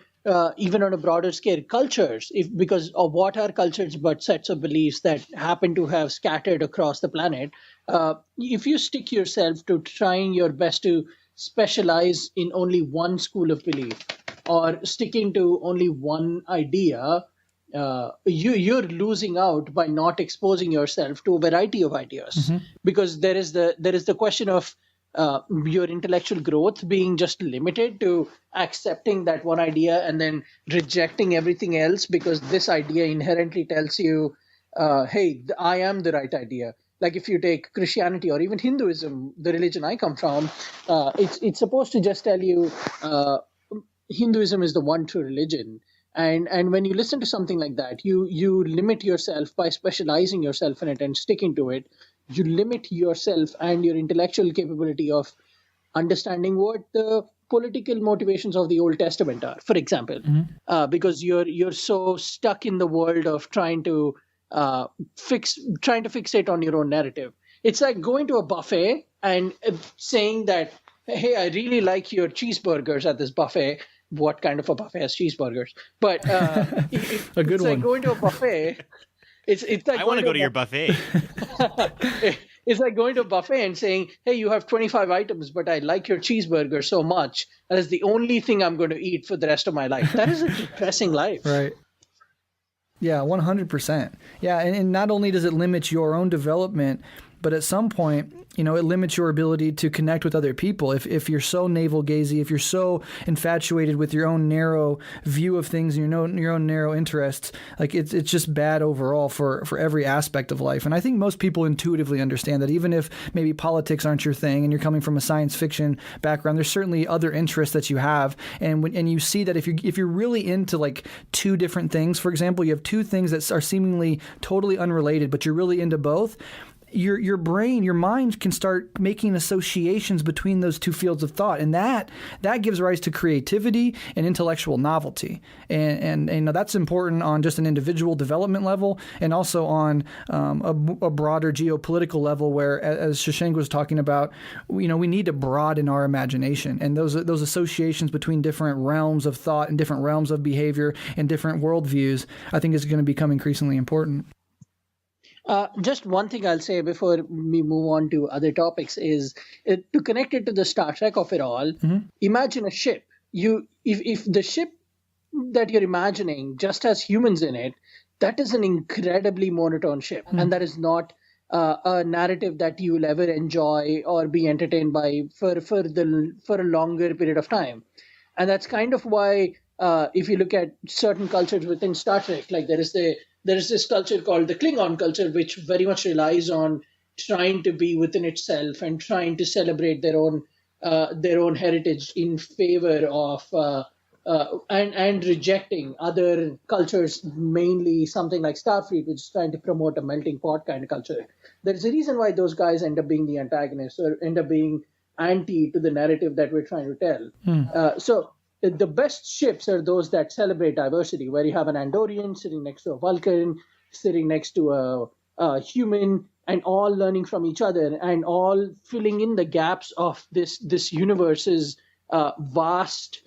even on a broader scale, cultures, because of what are cultures but sets of beliefs that happen to have scattered across the planet, if you stick yourself to trying your best to specialize in only one school of belief, or sticking to only one idea, you're losing out by not exposing yourself to a variety of ideas. Because there is the question of your intellectual growth being just limited to accepting that one idea and then rejecting everything else because this idea inherently tells you, hey, I am the right idea. Like if you take Christianity or even Hinduism, the religion I come from, it's supposed to just tell you Hinduism is the one true religion. And when you listen to something like that, you limit yourself by specializing yourself in it and sticking to it. You limit yourself and your intellectual capability of understanding what the political motivations of the Old Testament are, for example, because you're so stuck in the world of trying to fixate on your own narrative. It's like going to a buffet and saying that, hey, I really like your cheeseburgers at this buffet. What kind of a buffet has cheeseburgers? But it's like going to a buffet. It's like I want to go to your buffet. It's like going to a buffet and saying, hey, you have 25 items, but I like your cheeseburger so much. That is the only thing I'm going to eat for the rest of my life. That is a depressing life. Right. Yeah, 100%. Yeah, and not only does it limit your own development, but at some point, it limits your ability to connect with other people. If you're so navel-gazing, if you're so infatuated with your own narrow view of things and your own narrow interests, like it's just bad overall for every aspect of life. And I think most people intuitively understand that, even if maybe politics aren't your thing and you're coming from a science fiction background, there's certainly other interests that you have. And you see that if you're really into like two different things, for example, you have two things that are seemingly totally unrelated, but you're really into both. Your brain, your mind can start making associations between those two fields of thought, and that gives rise to creativity and intellectual novelty. And that's important on just an individual development level, and also on a broader geopolitical level, where, as Shashank was talking about, we need to broaden our imagination, and those associations between different realms of thought and different realms of behavior and different worldviews, I think, is going to become increasingly important. Just one thing I'll say before we move on to other topics is to connect it to the Star Trek of it all. Imagine a ship. If the ship that you're imagining just has humans in it, that is an incredibly monotone ship, and that is not a narrative that you will ever enjoy or be entertained by for a longer period of time. And that's kind of why if you look at certain cultures within Star Trek, like there is this culture called the Klingon culture, which very much relies on trying to be within itself and trying to celebrate their own heritage in favor of and rejecting other cultures, mainly something like Starfleet, which is trying to promote a melting pot kind of culture. There's a reason why those guys end up being the antagonists or end up being anti to the narrative that we're trying to tell. So the best ships are those that celebrate diversity, where you have an Andorian sitting next to a Vulcan, sitting next to a human, and all learning from each other and all filling in the gaps of this universe's vast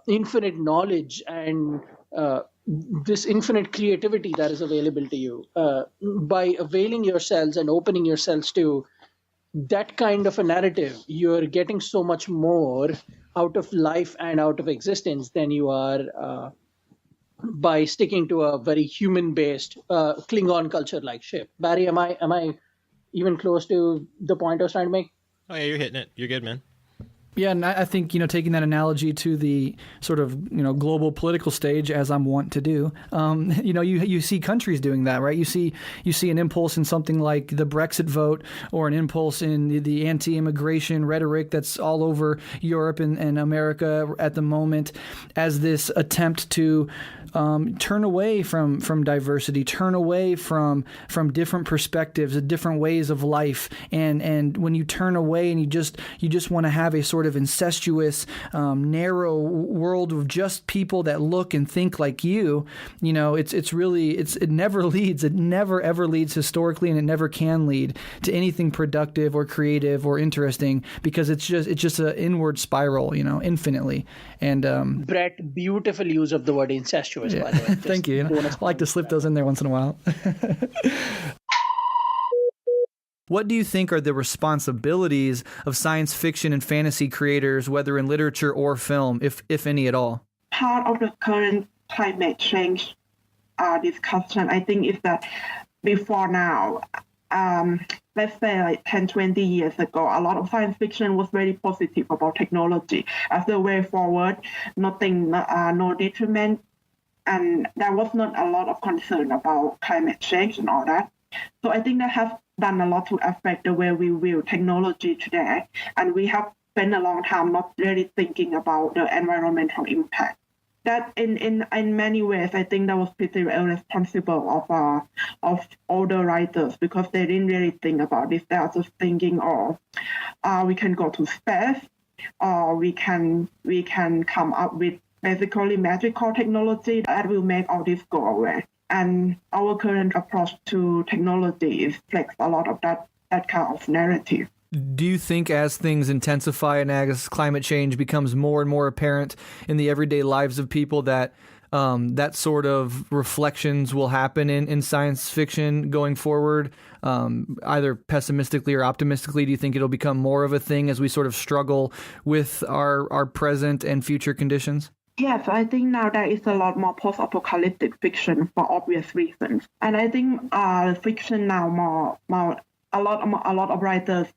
infinite knowledge and this infinite creativity that is available to you. By availing yourselves and opening yourselves to that kind of a narrative, you're getting so much more out of life and out of existence than you are by sticking to a very human-based Klingon culture-like ship. Barry, am I even close to the point I was trying to make? Oh yeah, you're hitting it. You're good, man. Yeah, and I think, taking that analogy to the sort of, global political stage, as I'm wont to do, you see countries doing that, right? You see an impulse in something like the Brexit vote, or an impulse in the anti-immigration rhetoric that's all over Europe and America at the moment, as this attempt to turn away from diversity, turn away from different perspectives, different ways of life, and when you turn away and you just want to have a sort of incestuous, narrow world of just people that look and think like you, it never ever leads historically, and it never can lead to anything productive or creative or interesting, because it's just an inward spiral, infinitely. And Brett, beautiful use of the word incestuous, by the way. Thank you. I like to slip those in there once in a while. What do you think are the responsibilities of science fiction and fantasy creators, whether in literature or film, if any at all? Part of the current climate change discussion, I think, is that before now, let's say like 10, 20 years ago, a lot of science fiction was very positive about technology as the way forward, nothing, no detriment, and there was not a lot of concern about climate change and all that. So I think that has done a lot to affect the way we view technology today, and we have spent a long time not really thinking about the environmental impact. That in many ways, I think that was pretty irresponsible of older writers, because they didn't really think about this. They are just thinking, we can go to space, or we can come up with basically magical technology that will make all this go away. And our current approach to technology reflects a lot of that kind of narrative. Do you think as things intensify and as climate change becomes more and more apparent in the everyday lives of people, that that sort of reflections will happen in science fiction going forward, either pessimistically or optimistically? Do you think it'll become more of a thing as we sort of struggle with our present and future conditions? Yes, I think now there is a lot more post-apocalyptic fiction for obvious reasons, and I think fiction now a lot of writers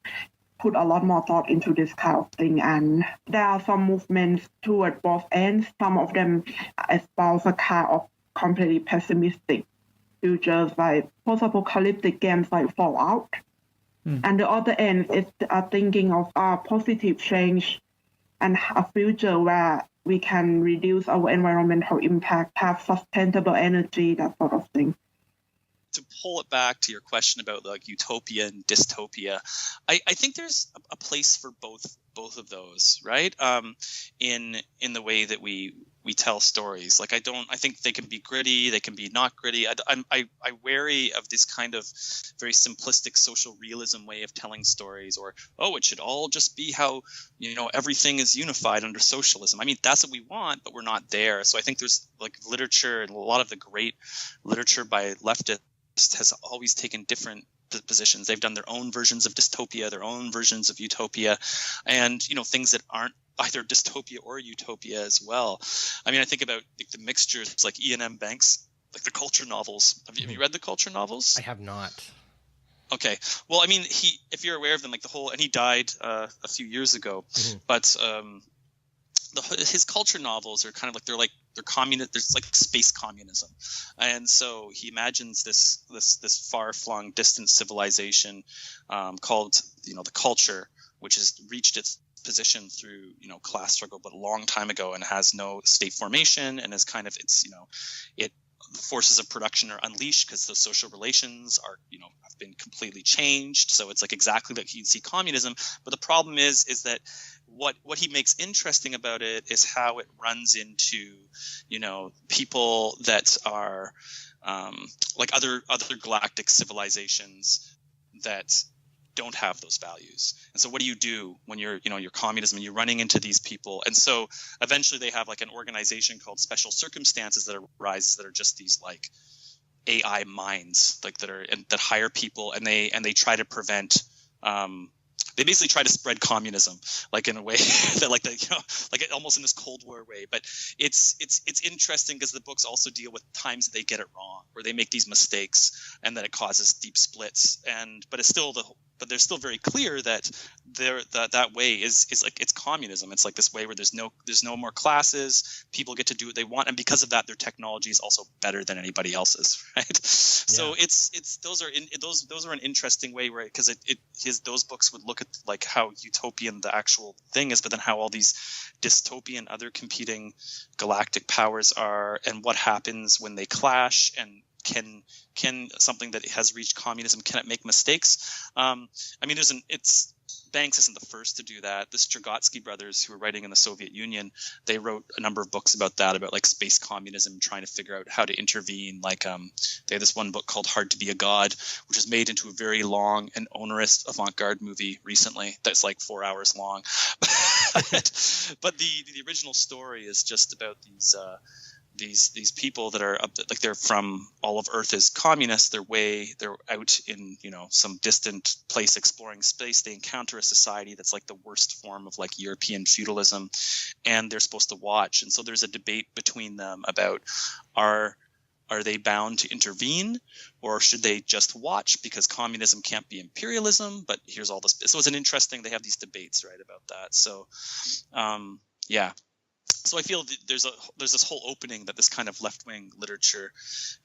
put a lot more thought into this kind of thing, and there are some movements toward both ends. Some of them espouse a kind of completely pessimistic futures, like post-apocalyptic games like Fallout, and the other end is thinking of positive change and a future where we can reduce our environmental impact, have sustainable energy, that sort of thing. To pull it back to your question about like utopia and dystopia, I think there's a place for both of those, right? In the way that we tell stories. Like I think they can be gritty, they can be not gritty. I'm wary of this kind of very simplistic social realism way of telling stories, or it should all just be how everything is unified under socialism. I mean, that's what we want, but we're not there. So I think there's like literature, and a lot of the great literature by leftists has always taken different positions. They've done their own versions of dystopia, their own versions of utopia, and things that aren't either dystopia or utopia as well. I mean, I think about like the mixtures, like E.N.M. Banks, like the culture novels. Have you read the culture novels? I have not. Okay. Well, I mean, if you're aware of them, like and he died a few years ago, but his culture novels are kind of like they're communist. There's like space communism, and so he imagines this far-flung, distant civilization called the culture, which has reached its position through, class struggle, but a long time ago, and has no state formation, and is kind of, the forces of production are unleashed because the social relations are, have been completely changed. So it's like exactly like you'd see communism. But the problem is that what he makes interesting about it is how it runs into, people that are like other galactic civilizations that don't have those values. And so what do you do when you're communism and you're running into these people? And so eventually they have like an organization called Special Circumstances that arises that are just these like AI minds, like that hire people, and they try to prevent they basically try to spread communism, like in a way that like almost in this Cold War way. But it's interesting because the books also deal with times that they get it wrong, where they make these mistakes and that it causes deep splits. But they're still very clear that that way is like it's communism. It's like this way where there's no more classes. People get to do what they want, and because of that, their technology is also better than anybody else's, right? Yeah. So those are an interesting way, right? Because those books would look at like how utopian the actual thing is, but then how all these dystopian other competing galactic powers are, and what happens when they clash, and can something that has reached communism, can it make mistakes? Banks isn't the first to do that. The Strugatsky brothers, who were writing in the Soviet Union, they wrote a number of books about like space communism, trying to figure out how to intervene. Like they have this one book called Hard to Be a God, which was made into a very long and onerous avant-garde movie recently that's like 4 hours long. But the original story is just about these people that are like they're from all of Earth is communists. They're out in some distant place exploring space. They encounter a society that's like the worst form of like European feudalism, and they're supposed to watch. And so there's a debate between them about are they bound to intervene, or should they just watch because communism can't be imperialism? But here's all this. So it's an interesting. They have these debates, right, about that. So yeah. So I feel that there's this whole opening that this kind of left-wing literature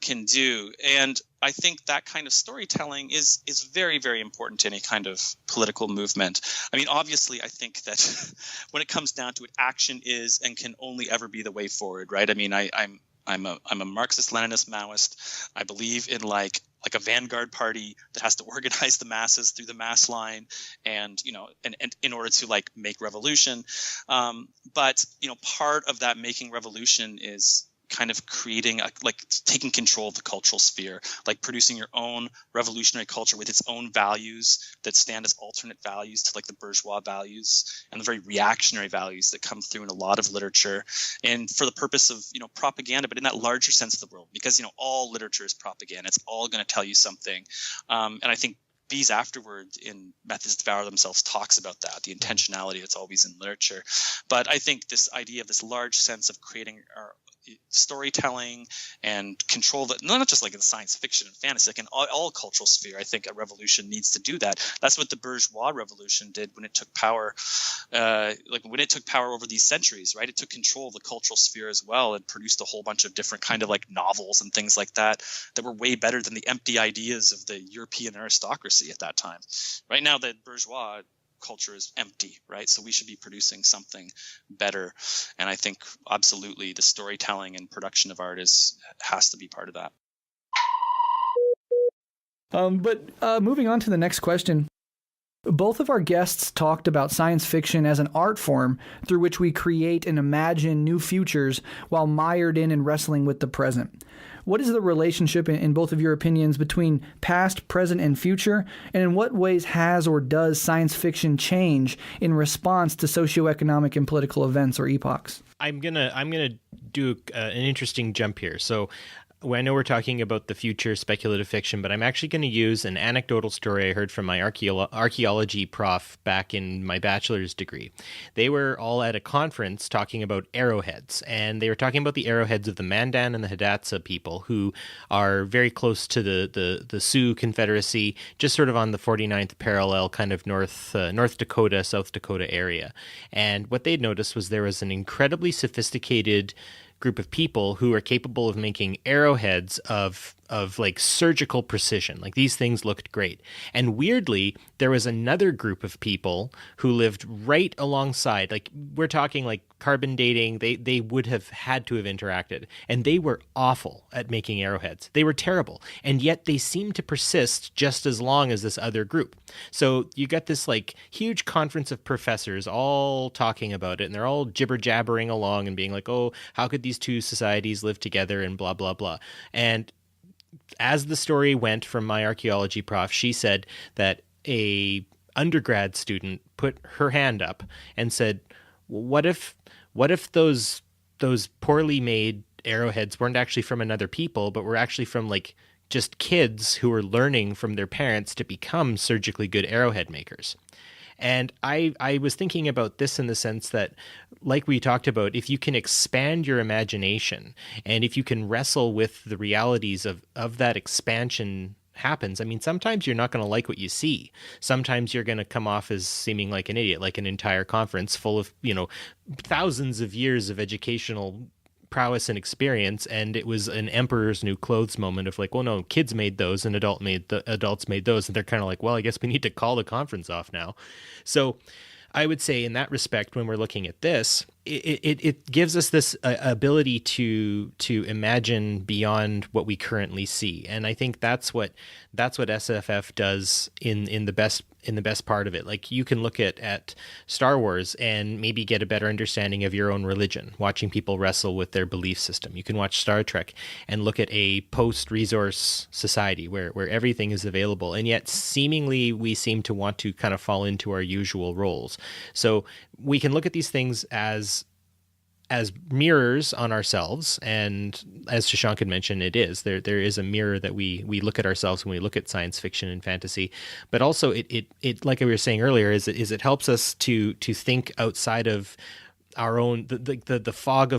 can do, and I think that kind of storytelling is very, very important to any kind of political movement. I mean, obviously, I think that when it comes down to it, action is and can only ever be the way forward, right? I mean, I'm a Marxist-Leninist Maoist. I believe in like a vanguard party that has to organize the masses through the mass line, and in order to like make revolution. But part of that making revolution is kind of creating taking control of the cultural sphere, like producing your own revolutionary culture with its own values that stand as alternate values to like the bourgeois values and the very reactionary values that come through in a lot of literature, and for the purpose of propaganda, but in that larger sense of the world, because all literature is propaganda. It's all going to tell you something, and I think Bees afterward in Methods Devour Themselves talks about that, the intentionality that's always in literature. But I think this idea of this large sense of creating our storytelling and control that, not just like in science fiction and fantasy, like in all cultural sphere, I think a revolution needs to do that. That's what the bourgeois revolution did when it took power, when it took power over these centuries, right? It took control of the cultural sphere as well and produced a whole bunch of different kind of like novels and things like that were way better than the empty ideas of the European aristocracy at that time. Right now, the bourgeois culture is empty, right? So we should be producing something better, and I think absolutely the storytelling and production of art has to be part of that. But moving on to the next question. Both of our guests talked about science fiction as an art form through which we create and imagine new futures while mired in and wrestling with the present. What is the relationship, in both of your opinions, between past, present, and future? And in what ways has or does science fiction change in response to socioeconomic and political events or epochs? I'm gonna do an interesting jump here. So I know we're talking about the future speculative fiction, but I'm actually going to use an anecdotal story I heard from my archaeology prof back in my bachelor's degree. They were all at a conference talking about arrowheads, and they were talking about the arrowheads of the Mandan and the Hidatsa people, who are very close to the Sioux Confederacy, just sort of on the 49th parallel, kind of North Dakota, South Dakota area. And what they'd noticed was there was an incredibly sophisticated group of people who are capable of making arrowheads of like surgical precision. Like these things looked great. And weirdly, there was another group of people who lived right alongside. Like we're talking like carbon dating. They would have had to have interacted, and they were awful at making arrowheads. They were terrible, and yet they seemed to persist just as long as this other group. So you got this like huge conference of professors all talking about it, and they're all jibber jabbering along and being like, oh, how could these two societies live together and blah blah blah. And as the story went from my archaeology prof, she said that a undergrad student put her hand up and said, what if those poorly made arrowheads weren't actually from another people, but were actually from like just kids who were learning from their parents to become surgically good arrowhead makers? And I was thinking about this in the sense that, like we talked about, if you can expand your imagination and if you can wrestle with the realities of that expansion happens. I mean, sometimes you're not going to like what you see. Sometimes you're going to come off as seeming like an idiot, like an entire conference full of, thousands of years of educational prowess and experience, and it was an emperor's new clothes moment of like, well, no, kids made those and adults made those, and they're kind of like, well, I guess we need to call the conference off now. So I would say in that respect, when we're looking at this, it gives us this ability to imagine beyond what we currently see, and I think that's what SFF does in the best part of it. Like you can look at Star Wars and maybe get a better understanding of your own religion, watching people wrestle with their belief system. You can watch Star Trek and look at a post-resource society where everything is available, and yet seemingly we seem to want to kind of fall into our usual roles. So we can look at these things as mirrors on ourselves, and as Shashank had mentioned, there is a mirror that we look at ourselves when we look at science fiction and fantasy. But also, it like we were saying earlier, is it helps us to think outside of our own the fog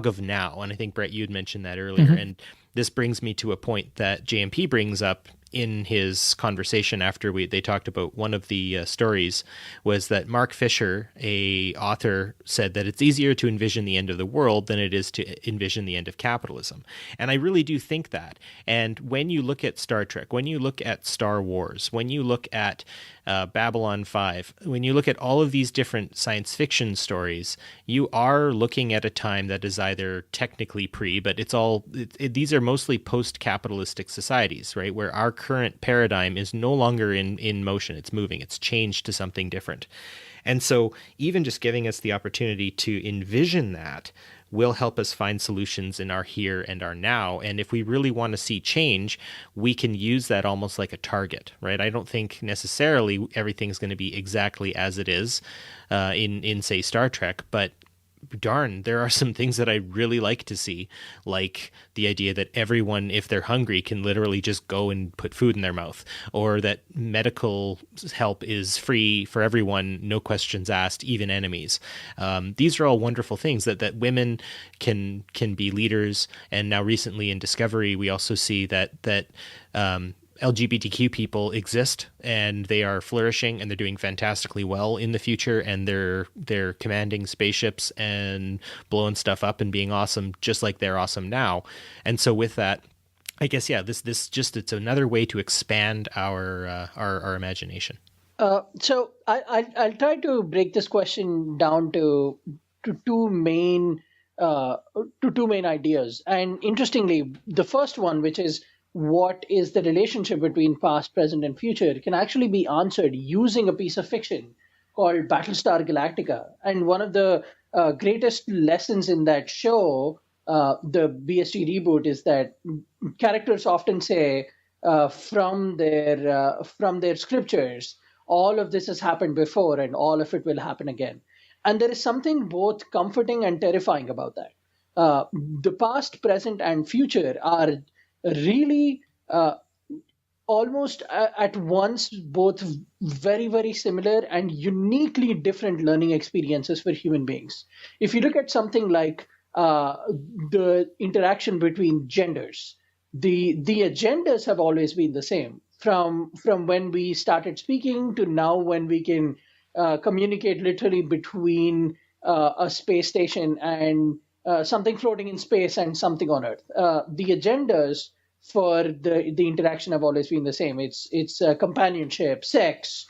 of now. And I think Brett, you had mentioned that earlier, mm-hmm. And this brings me to a point that JMP brings up in his conversation after they talked about one of the stories, was that Mark Fisher, a author, said that it's easier to envision the end of the world than it is to envision the end of capitalism. And I really do think that. And when you look at Star Trek, when you look at Star Wars, when you look at Babylon 5, when you look at all of these different science fiction stories, you are looking at a time that is either technically but these are mostly post-capitalistic societies, right? Where our current paradigm is no longer in motion. It's moving. It's changed to something different. And so even just giving us the opportunity to envision that will help us find solutions in our here and our now. And if we really want to see change, we can use that almost like a target, right? I don't think necessarily everything's going to be exactly as it is in say, Star Trek, but darn, there are some things that I really like to see, like the idea that everyone, if they're hungry, can literally just go and put food in their mouth, or that medical help is free for everyone, no questions asked, even enemies. These are all wonderful things that women can be leaders. And now recently in Discovery, we also see that LGBTQ people exist, and they are flourishing, and they're doing fantastically well in the future, and they're commanding spaceships and blowing stuff up and being awesome, just like they're awesome now. And so with that, I guess, yeah, this it's another way to expand our imagination. So I'll try to break this question down to two main ideas. And interestingly, the first one, which is what is the relationship between past, present, and future, can actually be answered using a piece of fiction called Battlestar Galactica. And one of the greatest lessons in that show, the BSG reboot, is that characters often say from their scriptures, all of this has happened before and all of it will happen again. And there is something both comforting and terrifying about that. The past, present, and future are really almost at once both very, very similar and uniquely different learning experiences for human beings. If you look at something like the interaction between genders, the agendas have always been the same. From when we started speaking to now, when we can communicate literally between a space station and something floating in space and something on Earth. The agendas for the interaction have always been the same. It's companionship, sex,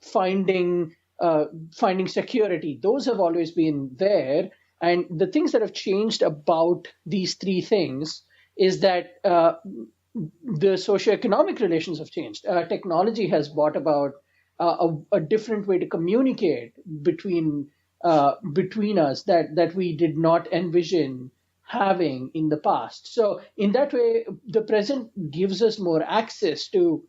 finding security. Those have always been there. And the things that have changed about these three things is that the socioeconomic relations have changed. Technology has brought about a different way to communicate between us that we did not envision having in the past. So in that way, the present gives us more access to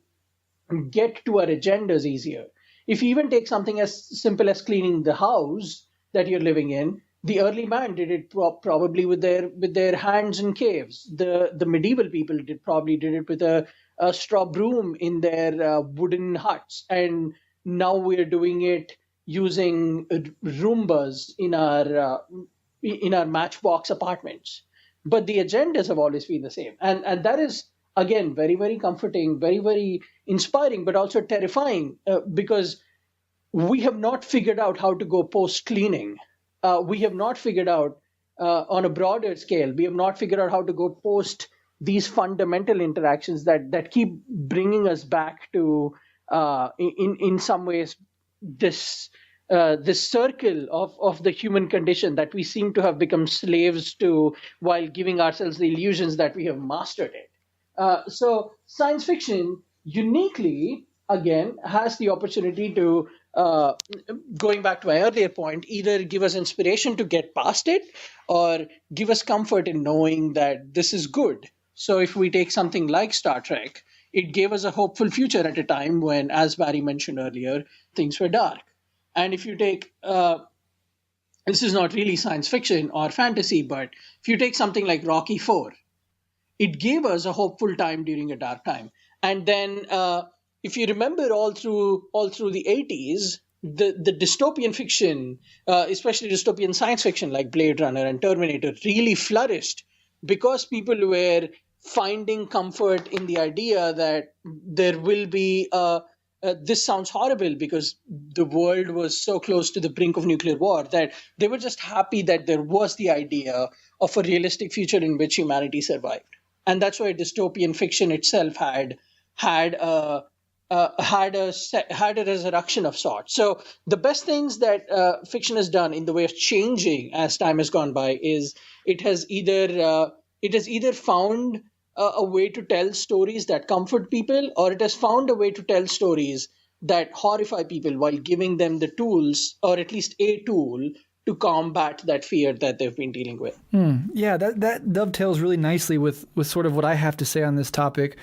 get to our agendas easier. If you even take something as simple as cleaning the house that you're living in, the early man did it probably with their hands in caves. The medieval people probably did it with a straw broom in their wooden huts, and now we're doing it using Roombas in our matchbox apartments. But the agendas have always been the same, and that is again very, very comforting, very, very inspiring, but also terrifying because we have not figured out how to go post cleaning. We have not figured out on a broader scale. We have not figured out how to go post these fundamental interactions that keep bringing us back to, in some ways, this circle of the human condition that we seem to have become slaves to while giving ourselves the illusions that we have mastered it. So science fiction uniquely, again, has the opportunity to, going back to my earlier point, either give us inspiration to get past it or give us comfort in knowing that this is good. So if we take something like Star Trek, it gave us a hopeful future at a time when, as Barry mentioned earlier, things were dark. And if you take, this is not really science fiction or fantasy, but if you take something like Rocky IV, it gave us a hopeful time during a dark time. And then if you remember all through the 80s, the dystopian fiction, especially dystopian science fiction like Blade Runner and Terminator, really flourished because people were finding comfort in the idea that there will be this sounds horrible because the world was so close to the brink of nuclear war that they were just happy that there was the idea of a realistic future in which humanity survived. And that's why dystopian fiction itself had a resurrection of sorts. So the best things that fiction has done in the way of changing as time has gone by is it has either found a way to tell stories that comfort people, or it has found a way to tell stories that horrify people while giving them the tools, or at least a tool, to combat that fear that they've been dealing with. Yeah, that dovetails really nicely with sort of what I have to say on this topic,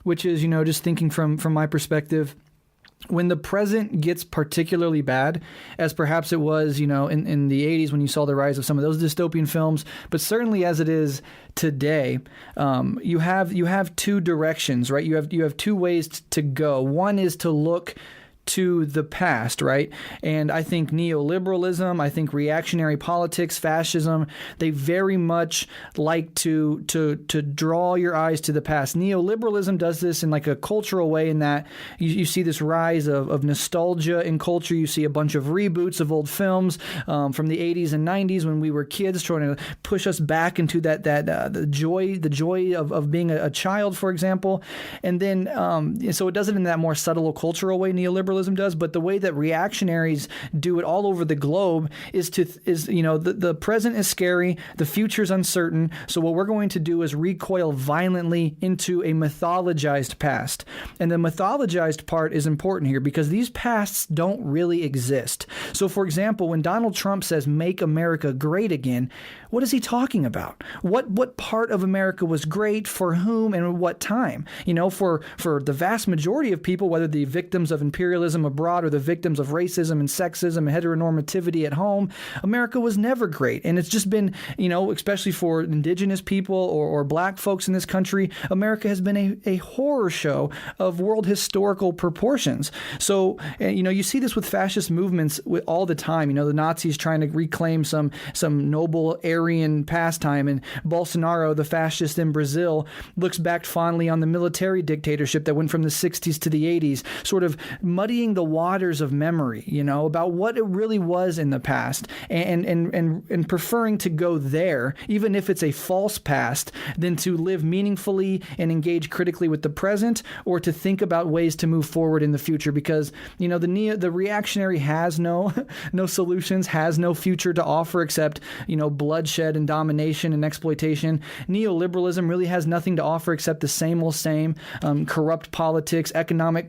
which is, just thinking from my perspective, when the present gets particularly bad, as perhaps it was, in the 80s when you saw the rise of some of those dystopian films, but certainly as it is today, you have two directions, right? You have two ways to go. One is to look to the past, right? And I think neoliberalism, I think reactionary politics, fascism, they very much like to draw your eyes to the past. Neoliberalism does this in like a cultural way in that you see this rise of nostalgia in culture. You see a bunch of reboots of old films from the 80s and 90s when we were kids, trying to push us back into the joy of being a child, for example. And then so it does it in that more subtle cultural way neoliberalism does, but the way that reactionaries do it all over the globe is the present is scary, the future's uncertain, so what we're going to do is recoil violently into a mythologized past. And the mythologized part is important here because these pasts don't really exist. So for example, when Donald Trump says make America great again, what is he talking about? What part of America was great, for whom, and at what time? For the vast majority of people, whether the victims of imperialism abroad or the victims of racism and sexism and heteronormativity at home, America was never great. And it's just been, especially for indigenous people or black folks in this country, America has been a horror show of world historical proportions. So, you see this with fascist movements all the time. The Nazis trying to reclaim some noble Aryan pastime, and Bolsonaro, the fascist in Brazil, looks back fondly on the military dictatorship that went from the 60s to the 80s, sort of muddy muddying the waters of memory, about what it really was in the past, and preferring to go there, even if it's a false past, than to live meaningfully and engage critically with the present, or to think about ways to move forward in the future. Because the reactionary has no solutions, has no future to offer except bloodshed and domination and exploitation. Neoliberalism really has nothing to offer except the same old same, corrupt politics, economic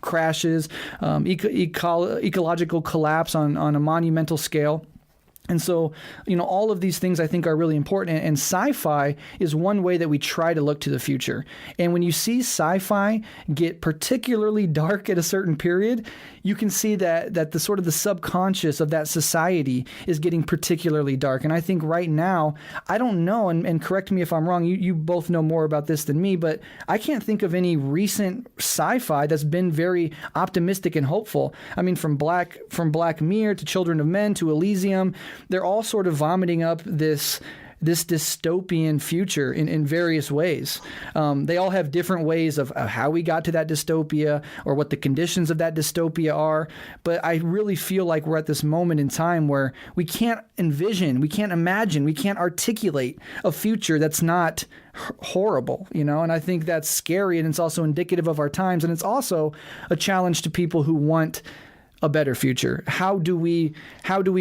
crashes, ecological collapse on a monumental scale. And so, all of these things I think are really important. And sci-fi is one way that we try to look to the future. And when you see sci-fi get particularly dark at a certain period, you can see that the sort of the subconscious of that society is getting particularly dark. And I think right now, I don't know, and correct me if I'm wrong, you both know more about this than me, but I can't think of any recent sci-fi that's been very optimistic and hopeful. I mean, from Black Mirror to Children of Men to Elysium, they're all sort of vomiting up this dystopian future in various ways. They all have different ways of how we got to that dystopia or what the conditions of that dystopia are. But I really feel like we're at this moment in time where we can't envision, we can't imagine, we can't articulate a future that's not horrible, and I think that's scary, and it's also indicative of our times, and it's also a challenge to people who want a better future. How do we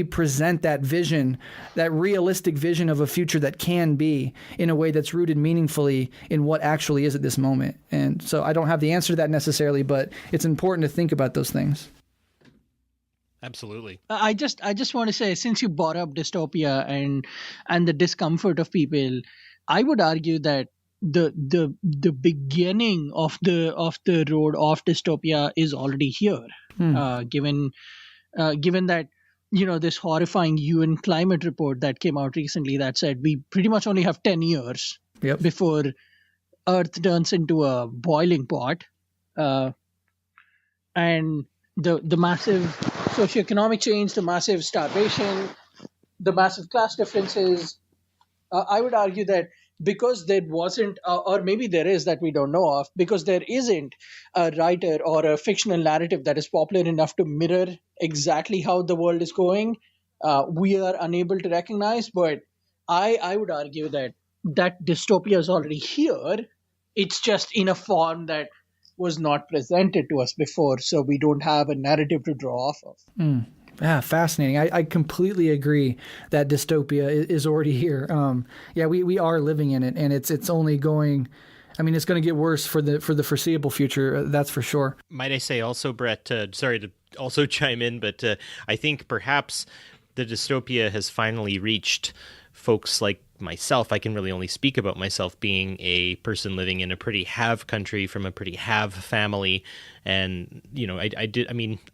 present that vision, that realistic vision of a future that can be, in a way that's rooted meaningfully in what actually is at this moment? And so I don't have the answer to that necessarily, but it's important to think about those things. Absolutely. I just want to say, since you brought up dystopia and the discomfort of people, I would argue that the beginning of the road of dystopia is already here. Given that this horrifying UN climate report that came out recently that said we pretty much only have 10 years before Earth turns into a boiling pot, and the massive socioeconomic change, the massive starvation, the massive class differences. I would argue that because there wasn't, or maybe there is that we don't know of, because there isn't a writer or a fictional narrative that is popular enough to mirror exactly how the world is going, we are unable to recognize. But I would argue that dystopia is already here. It's just in a form that was not presented to us before, so we don't have a narrative to draw off of. Yeah, fascinating. I completely agree that dystopia is already here. We are living in it, and it's only going. I mean, it's going to get worse for the foreseeable future. That's for sure. Might I say also, Brett? Sorry to also chime in, but I think perhaps the dystopia has finally reached folks like myself. I can really only speak about myself, being a person living in a pretty have country from a pretty have family. And,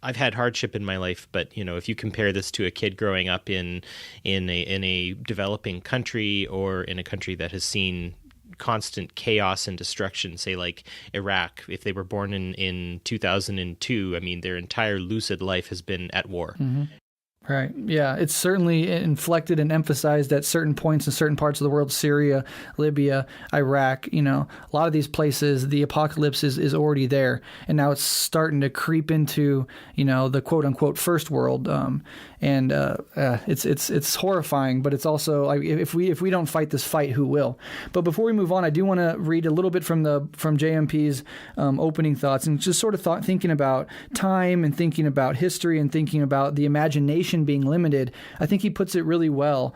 I've had hardship in my life, but, if you compare this to a kid growing up in a developing country, or in a country that has seen constant chaos and destruction, say like Iraq, if they were born in 2002, their entire lucid life has been at war. Mm-hmm. Right. Yeah, it's certainly inflected and emphasized at certain points in certain parts of the world: Syria, Libya, Iraq. A lot of these places, the apocalypse is already there, and now it's starting to creep into the quote unquote first world. It's horrifying, but it's also like, if we don't fight this fight, who will? But before we move on, I do want to read a little bit from JMP's opening thoughts, and just sort of thinking about time, and thinking about history, and thinking about the imagination being limited. I think he puts it really well.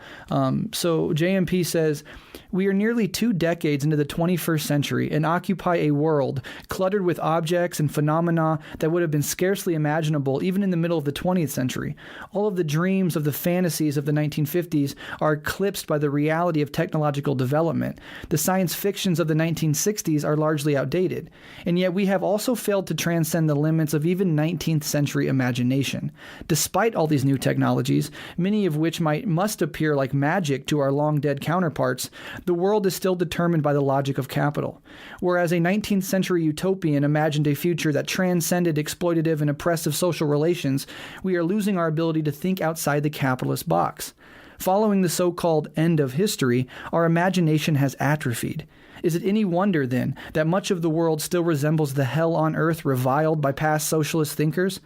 So JMP says, "We are nearly 2 decades into the 21st century and occupy a world cluttered with objects and phenomena that would have been scarcely imaginable even in the middle of the 20th century. All of the dreams of the fantasies of the 1950s are eclipsed by the reality of technological development. The science fictions of the 1960s are largely outdated. And yet we have also failed to transcend the limits of even 19th century imagination. Despite all these new technologies, many of which must appear like magic to our long-dead counterparts, the world is still determined by the logic of capital. Whereas a 19th century utopian imagined a future that transcended exploitative and oppressive social relations, we are losing our ability to think outside the capitalist box. Following the so-called end of history, our imagination has atrophied. Is it any wonder, then, that much of the world still resembles the hell on earth reviled by past socialist thinkers?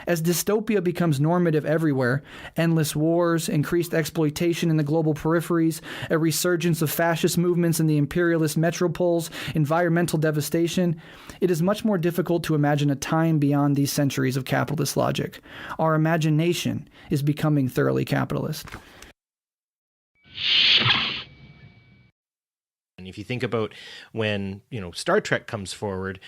As dystopia becomes normative everywhere, endless wars, increased exploitation in the global peripheries, a resurgence of fascist movements in the imperialist metropoles, environmental devastation, it is much more difficult to imagine a time beyond these centuries of capitalist logic. Our imagination is becoming thoroughly capitalist. And if you think about when, Star Trek comes forward,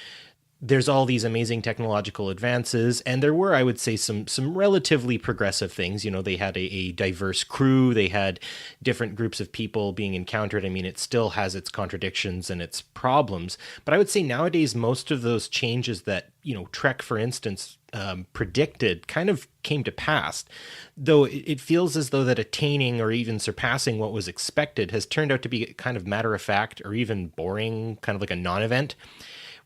there's all these amazing technological advances, and there were, I would say, some relatively progressive things. They had a diverse crew, they had different groups of people being encountered. I mean, it still has its contradictions and its problems, but I would say nowadays most of those changes that, Trek, for instance, predicted kind of came to pass, though it feels as though that attaining or even surpassing what was expected has turned out to be kind of matter of fact or even boring, kind of like a non-event.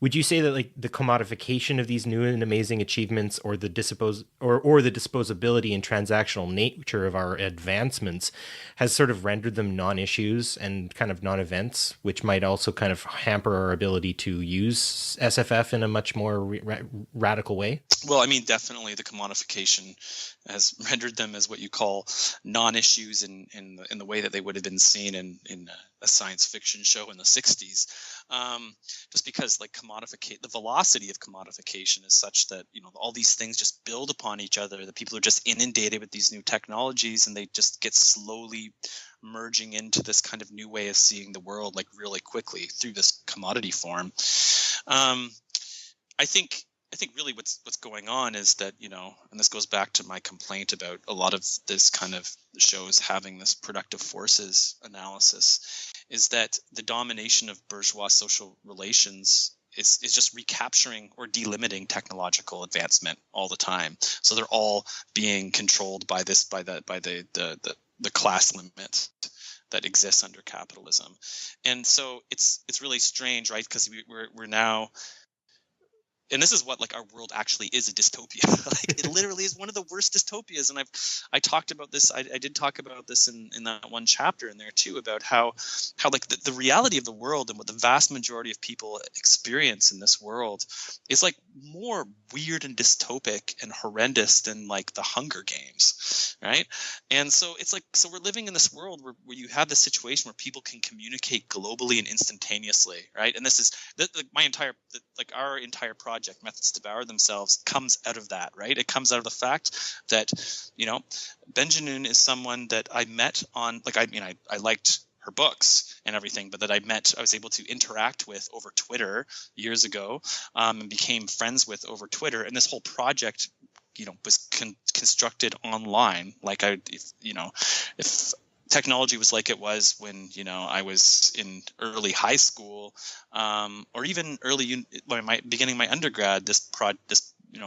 Would you say that like the commodification of these new and amazing achievements, or the disposability and transactional nature of our advancements has sort of rendered them non-issues and kind of non-events, which might also kind of hamper our ability to use SFF in a much more radical way? Well, I mean, definitely the commodification has rendered them as what you call non-issues in the way that they would have been seen in a science fiction show in the 60s. Just because like the velocity of commodification is such that, all these things just build upon each other. The people are just inundated with these new technologies, and they just get slowly merging into this kind of new way of seeing the world, like really quickly through this commodity form. I think really what's going on is that, and this goes back to my complaint about a lot of this kind of shows having this productive forces analysis, is that the domination of bourgeois social relations is just recapturing or delimiting technological advancement all the time. So they're all being controlled by the class limit that exists under capitalism. And so it's really strange, right? Because we're now, and this is what like our world actually is, a dystopia. Like it literally is one of the worst dystopias. And I talked about this. I did talk about this in that one chapter in there too, about how like the reality of the world and what the vast majority of people experience in this world is like more weird and dystopic and horrendous than like the Hunger Games, right? And so it's like, so we're living in this world where you have this situation where people can communicate globally and instantaneously, right? And this is our entire project, Methods Devour Themselves, comes out of that, right? It comes out of the fact that, Benjanun is someone that I met on, like, I liked her books and everything, but that I was able to interact with over Twitter years ago, and became friends with over Twitter. And this whole project, was constructed online. Like if technology was like it was when, I was in early high school, or even beginning my undergrad, this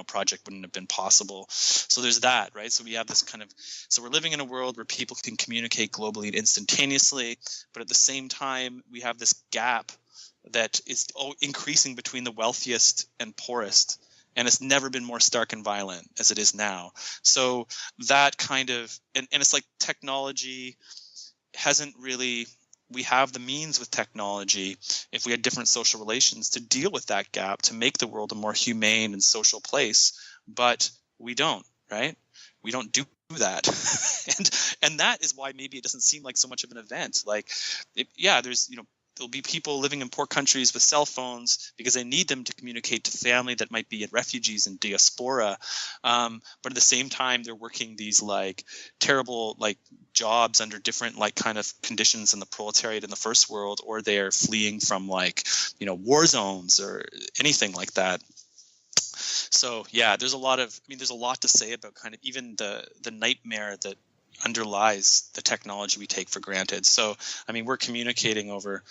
project wouldn't have been possible. So there's that, right? So we have this so we're living in a world where people can communicate globally and instantaneously, but at the same time, we have this gap that is increasing between the wealthiest and poorest. And it's never been more stark and violent as it is now. So that kind of, and it's like technology hasn't really, we have the means with technology, if we had different social relations, to deal with that gap, to make the world a more humane and social place. But we don't, right? We don't do that. and that is why maybe it doesn't seem like so much of an event. Like, there's, there'll be people living in poor countries with cell phones because they need them to communicate to family that might be refugees and diaspora. But at the same time, they're working these like terrible like jobs under different like kind of conditions in the proletariat in the first world, or they're fleeing from like, war zones or anything like that. So yeah, there's a lot to say about kind of even the nightmare that underlies the technology we take for granted. So, we're communicating over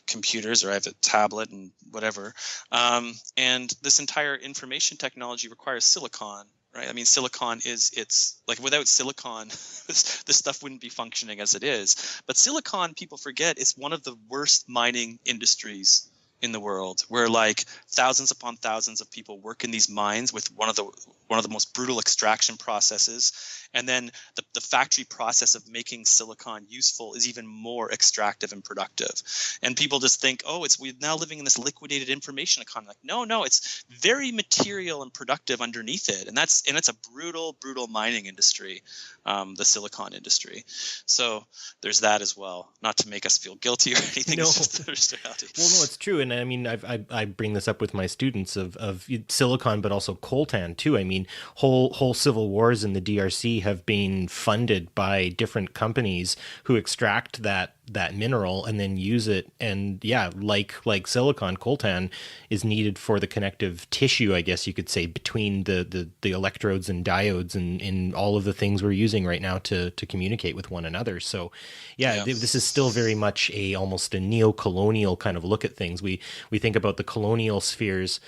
computers, or I have a tablet and whatever. And this entire information technology requires silicon, right? Silicon it's like without silicon, this stuff wouldn't be functioning as it is. But silicon, people forget, is one of the worst mining industries in the world where like thousands upon thousands of people work in these mines with one of the most brutal extraction processes, and then the factory process of making silicon useful is even more extractive and productive. And people just think, oh, we're now living in this liquidated information economy. Like, no, it's very material and productive underneath it, and it's a brutal mining industry, the silicon industry. So there's that as well. Not to make us feel guilty or anything. No. It's just there's reality. Well, no, it's true. And I mean, I bring this up with my students of silicon, but also coltan too. I mean, whole civil wars in the DRC have been funded by different companies who extract that mineral and then use it. And yeah, like silicon, coltan is needed for the connective tissue, I guess you could say, between the electrodes and diodes and in all of the things we're using right now to communicate with one another. So yeah, this is still very much almost a neo-colonial kind of look at things. We think about the colonial spheres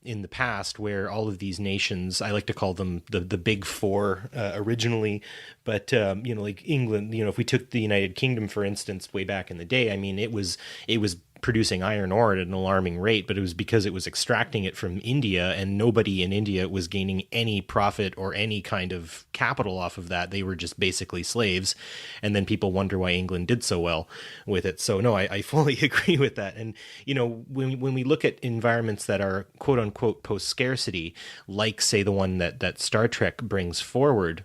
in the past where all of these nations, I like to call them the big four originally, but like England, if we took the United Kingdom, for instance, way back in the day, I mean, it was producing iron ore at an alarming rate, but it was because it was extracting it from India, and nobody in India was gaining any profit or any kind of capital off of that. They were just basically slaves. And then people wonder why England did so well with it. So no, I fully agree with that. And, when we look at environments that are quote unquote post-scarcity, like say the one that Star Trek brings forward,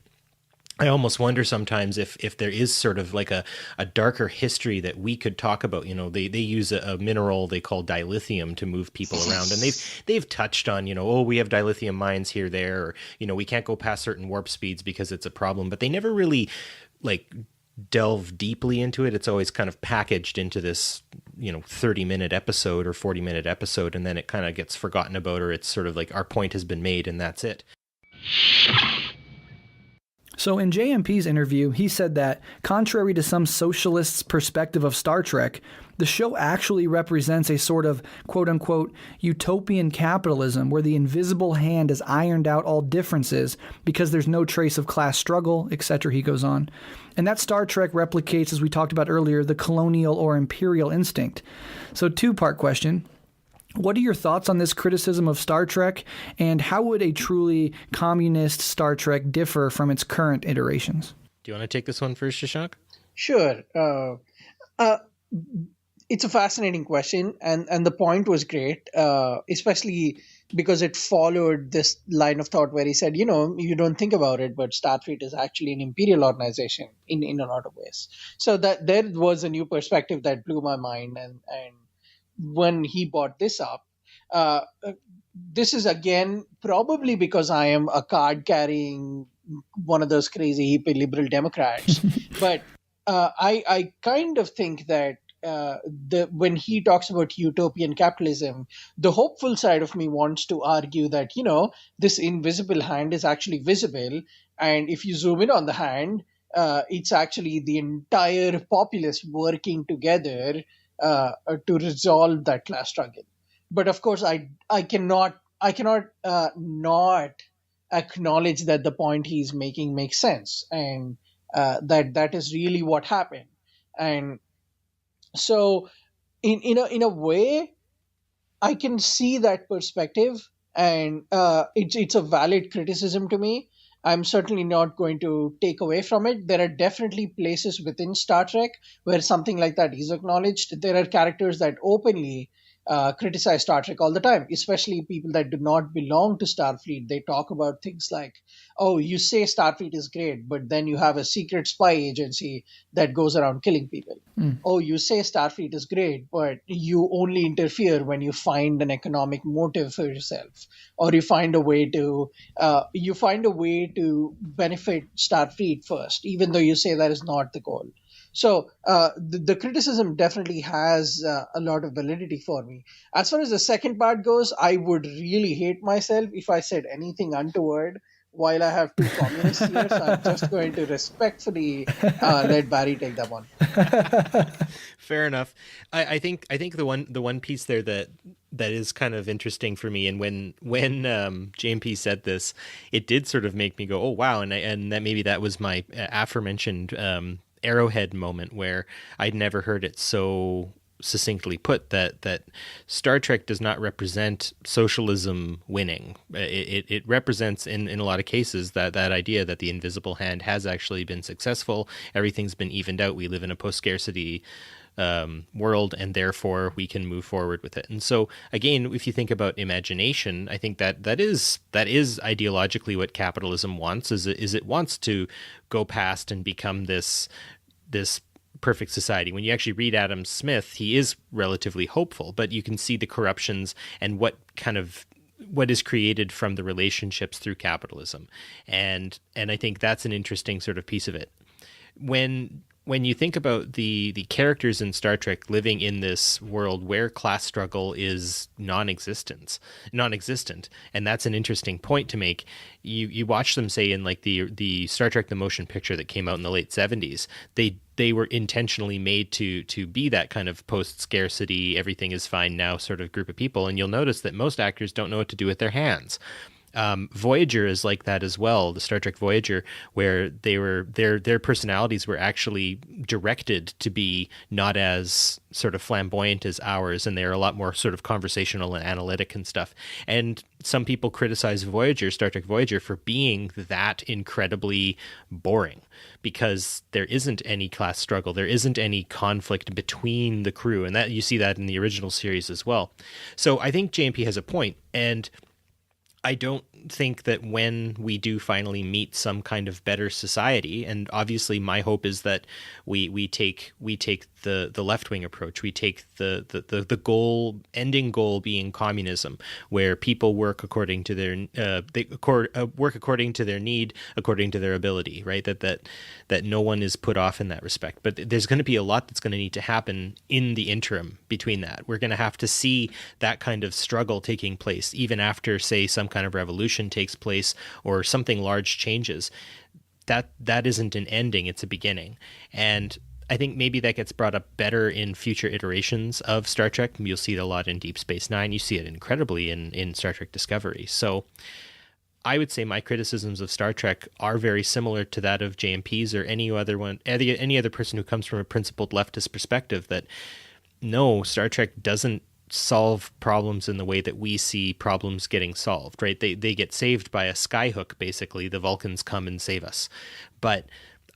I almost wonder sometimes if there is sort of like a darker history that we could talk about. They use a mineral they call dilithium to move people around, and they've touched on, we have dilithium mines here, there, or, we can't go past certain warp speeds because it's a problem, but they never really like delve deeply into it. It's always kind of packaged into this, 30-minute episode or 40-minute episode, and then it kind of gets forgotten about, or it's sort of like our point has been made and that's it. So in JMP's interview, he said that, contrary to some socialists' perspective of Star Trek, the show actually represents a sort of quote-unquote utopian capitalism where the invisible hand has ironed out all differences because there's no trace of class struggle, etc., he goes on. And that Star Trek replicates, as we talked about earlier, the colonial or imperial instinct. So two-part question. What are your thoughts on this criticism of Star Trek, and how would a truly communist Star Trek differ from its current iterations? Do you want to take this one first, Shashank? Sure. It's a fascinating question, and the point was great, especially because it followed this line of thought where he said, you don't think about it, but Starfleet is actually an imperial organization in a lot of ways. So that there was a new perspective that blew my mind, and when he brought this up, this is again probably because I am a card-carrying one of those crazy hippie liberal Democrats, but I kind of think that when he talks about utopian capitalism, the hopeful side of me wants to argue that this invisible hand is actually visible, and if you zoom in on the hand, it's actually the entire populace working together to resolve that class struggle. But of course, I cannot not acknowledge that the point he's making makes sense, and that is really what happened. And so, in a way, I can see that perspective, and it's a valid criticism to me. I'm certainly not going to take away from it. There are definitely places within Star Trek where something like that is acknowledged. There are characters that openly criticize Star Trek all the time, especially people that do not belong to Starfleet. They talk about things like, oh, you say Starfleet is great, but then you have a secret spy agency that goes around killing people. Oh, you say Starfleet is great, but you only interfere when you find an economic motive for yourself, or you find a way to benefit Starfleet first, even though you say that is not the goal. So the criticism definitely has a lot of validity for me. As far as the second part goes, I would really hate myself if I said anything untoward while I have two communists here. So I'm just going to respectfully let Barry take that one. Fair enough. I think the one piece there that is kind of interesting for me, and when JMP said this, it did sort of make me go, oh wow, and that maybe that was my aforementioned Arrowhead moment where I'd never heard it so succinctly put that Star Trek does not represent socialism winning. It represents in a lot of cases that idea that the invisible hand has actually been successful. Everything's been evened out. We live in a post-scarcity world, and therefore we can move forward with it. And so again, if you think about imagination, I think that is ideologically what capitalism wants, is it wants to go past and become this perfect society. When you actually read Adam Smith, he is relatively hopeful, but you can see the corruptions and what is created from the relationships through capitalism. And I think that's an interesting sort of piece of it. When you think about the characters in Star Trek living in this world where class struggle is non-existent, and that's an interesting point to make. You watch them, say, in like the Star Trek the motion picture that came out in the late 70s, they were intentionally made to be that kind of post-scarcity, everything is fine now sort of group of people, and you'll notice that most actors don't know what to do with their hands. Voyager is like that as well, the Star Trek Voyager, where their personalities were actually directed to be not as sort of flamboyant as ours, and they're a lot more sort of conversational and analytic and stuff. And some people criticize Star Trek Voyager, for being that incredibly boring, because there isn't any class struggle, there isn't any conflict between the crew, and that you see that in the original series as well. So I think JMP has a point, and I don't think that when we do finally meet some kind of better society, and obviously my hope is that we take the left-wing approach, we take the ending goal being communism, where people work according to their work according to their need, according to their ability, right? That no one is put off in that respect. But there's going to be a lot that's going to need to happen in the interim between that. We're going to have to see that kind of struggle taking place, even after, say, some kind of revolution takes place or something large changes. That isn't an ending, it's a beginning. And I think maybe that gets brought up better in future iterations of Star Trek. You'll see it a lot in Deep Space Nine. You see it incredibly in Star Trek Discovery. So I would say my criticisms of Star Trek are very similar to that of JMP's or any other person who comes from a principled leftist perspective, that no, Star Trek doesn't solve problems in the way that we see problems getting solved, right? They get saved by a skyhook, basically. The Vulcans come and save us. But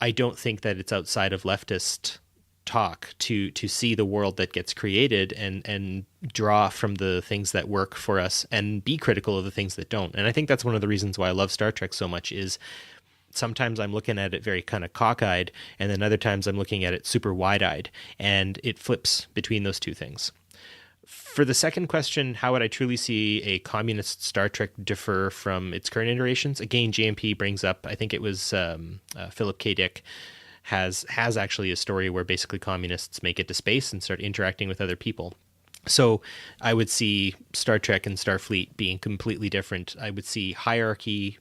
I don't think that it's outside of leftist talk to see the world that gets created and draw from the things that work for us and be critical of the things that don't. And I think that's one of the reasons why I love Star Trek so much, is sometimes I'm looking at it very kind of cockeyed, and then other times I'm looking at it super wide-eyed, and it flips between those two things. For the second question, how would I truly see a communist Star Trek differ from its current iterations? Again, JMP brings up, I think it was Philip K. Dick, has actually a story where basically communists make it to space and start interacting with other people. So I would see Star Trek and Starfleet being completely different. I would see hierarchy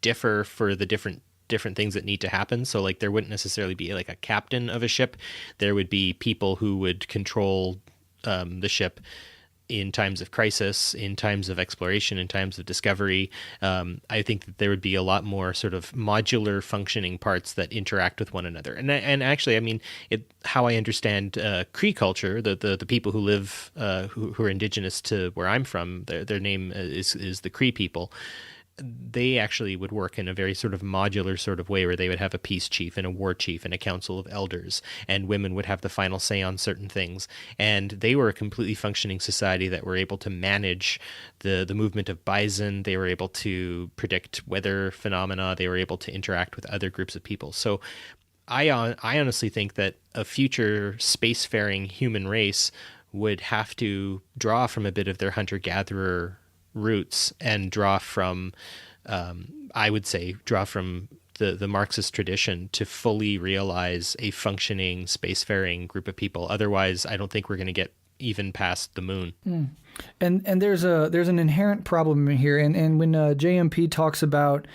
differ for the different things that need to happen. So like there wouldn't necessarily be like a captain of a ship. There would be people who would control the ship in times of crisis, in times of exploration, in times of discovery. I think that there would be a lot more sort of modular functioning parts that interact with one another. And actually, I mean, how I understand Cree culture, the people who live, who are indigenous to where I'm from, their name is the Cree people. They actually would work in a very sort of modular sort of way, where they would have a peace chief and a war chief and a council of elders, and women would have the final say on certain things. And they were a completely functioning society that were able to manage the movement of bison. They were able to predict weather phenomena. They were able to interact with other groups of people. So I honestly think that a future spacefaring human race would have to draw from a bit of their hunter-gatherer roots and draw from the Marxist tradition to fully realize a functioning spacefaring group of people. Otherwise, I don't think we're going to get even past the moon. And there's an inherent problem here. And when JMP talks about,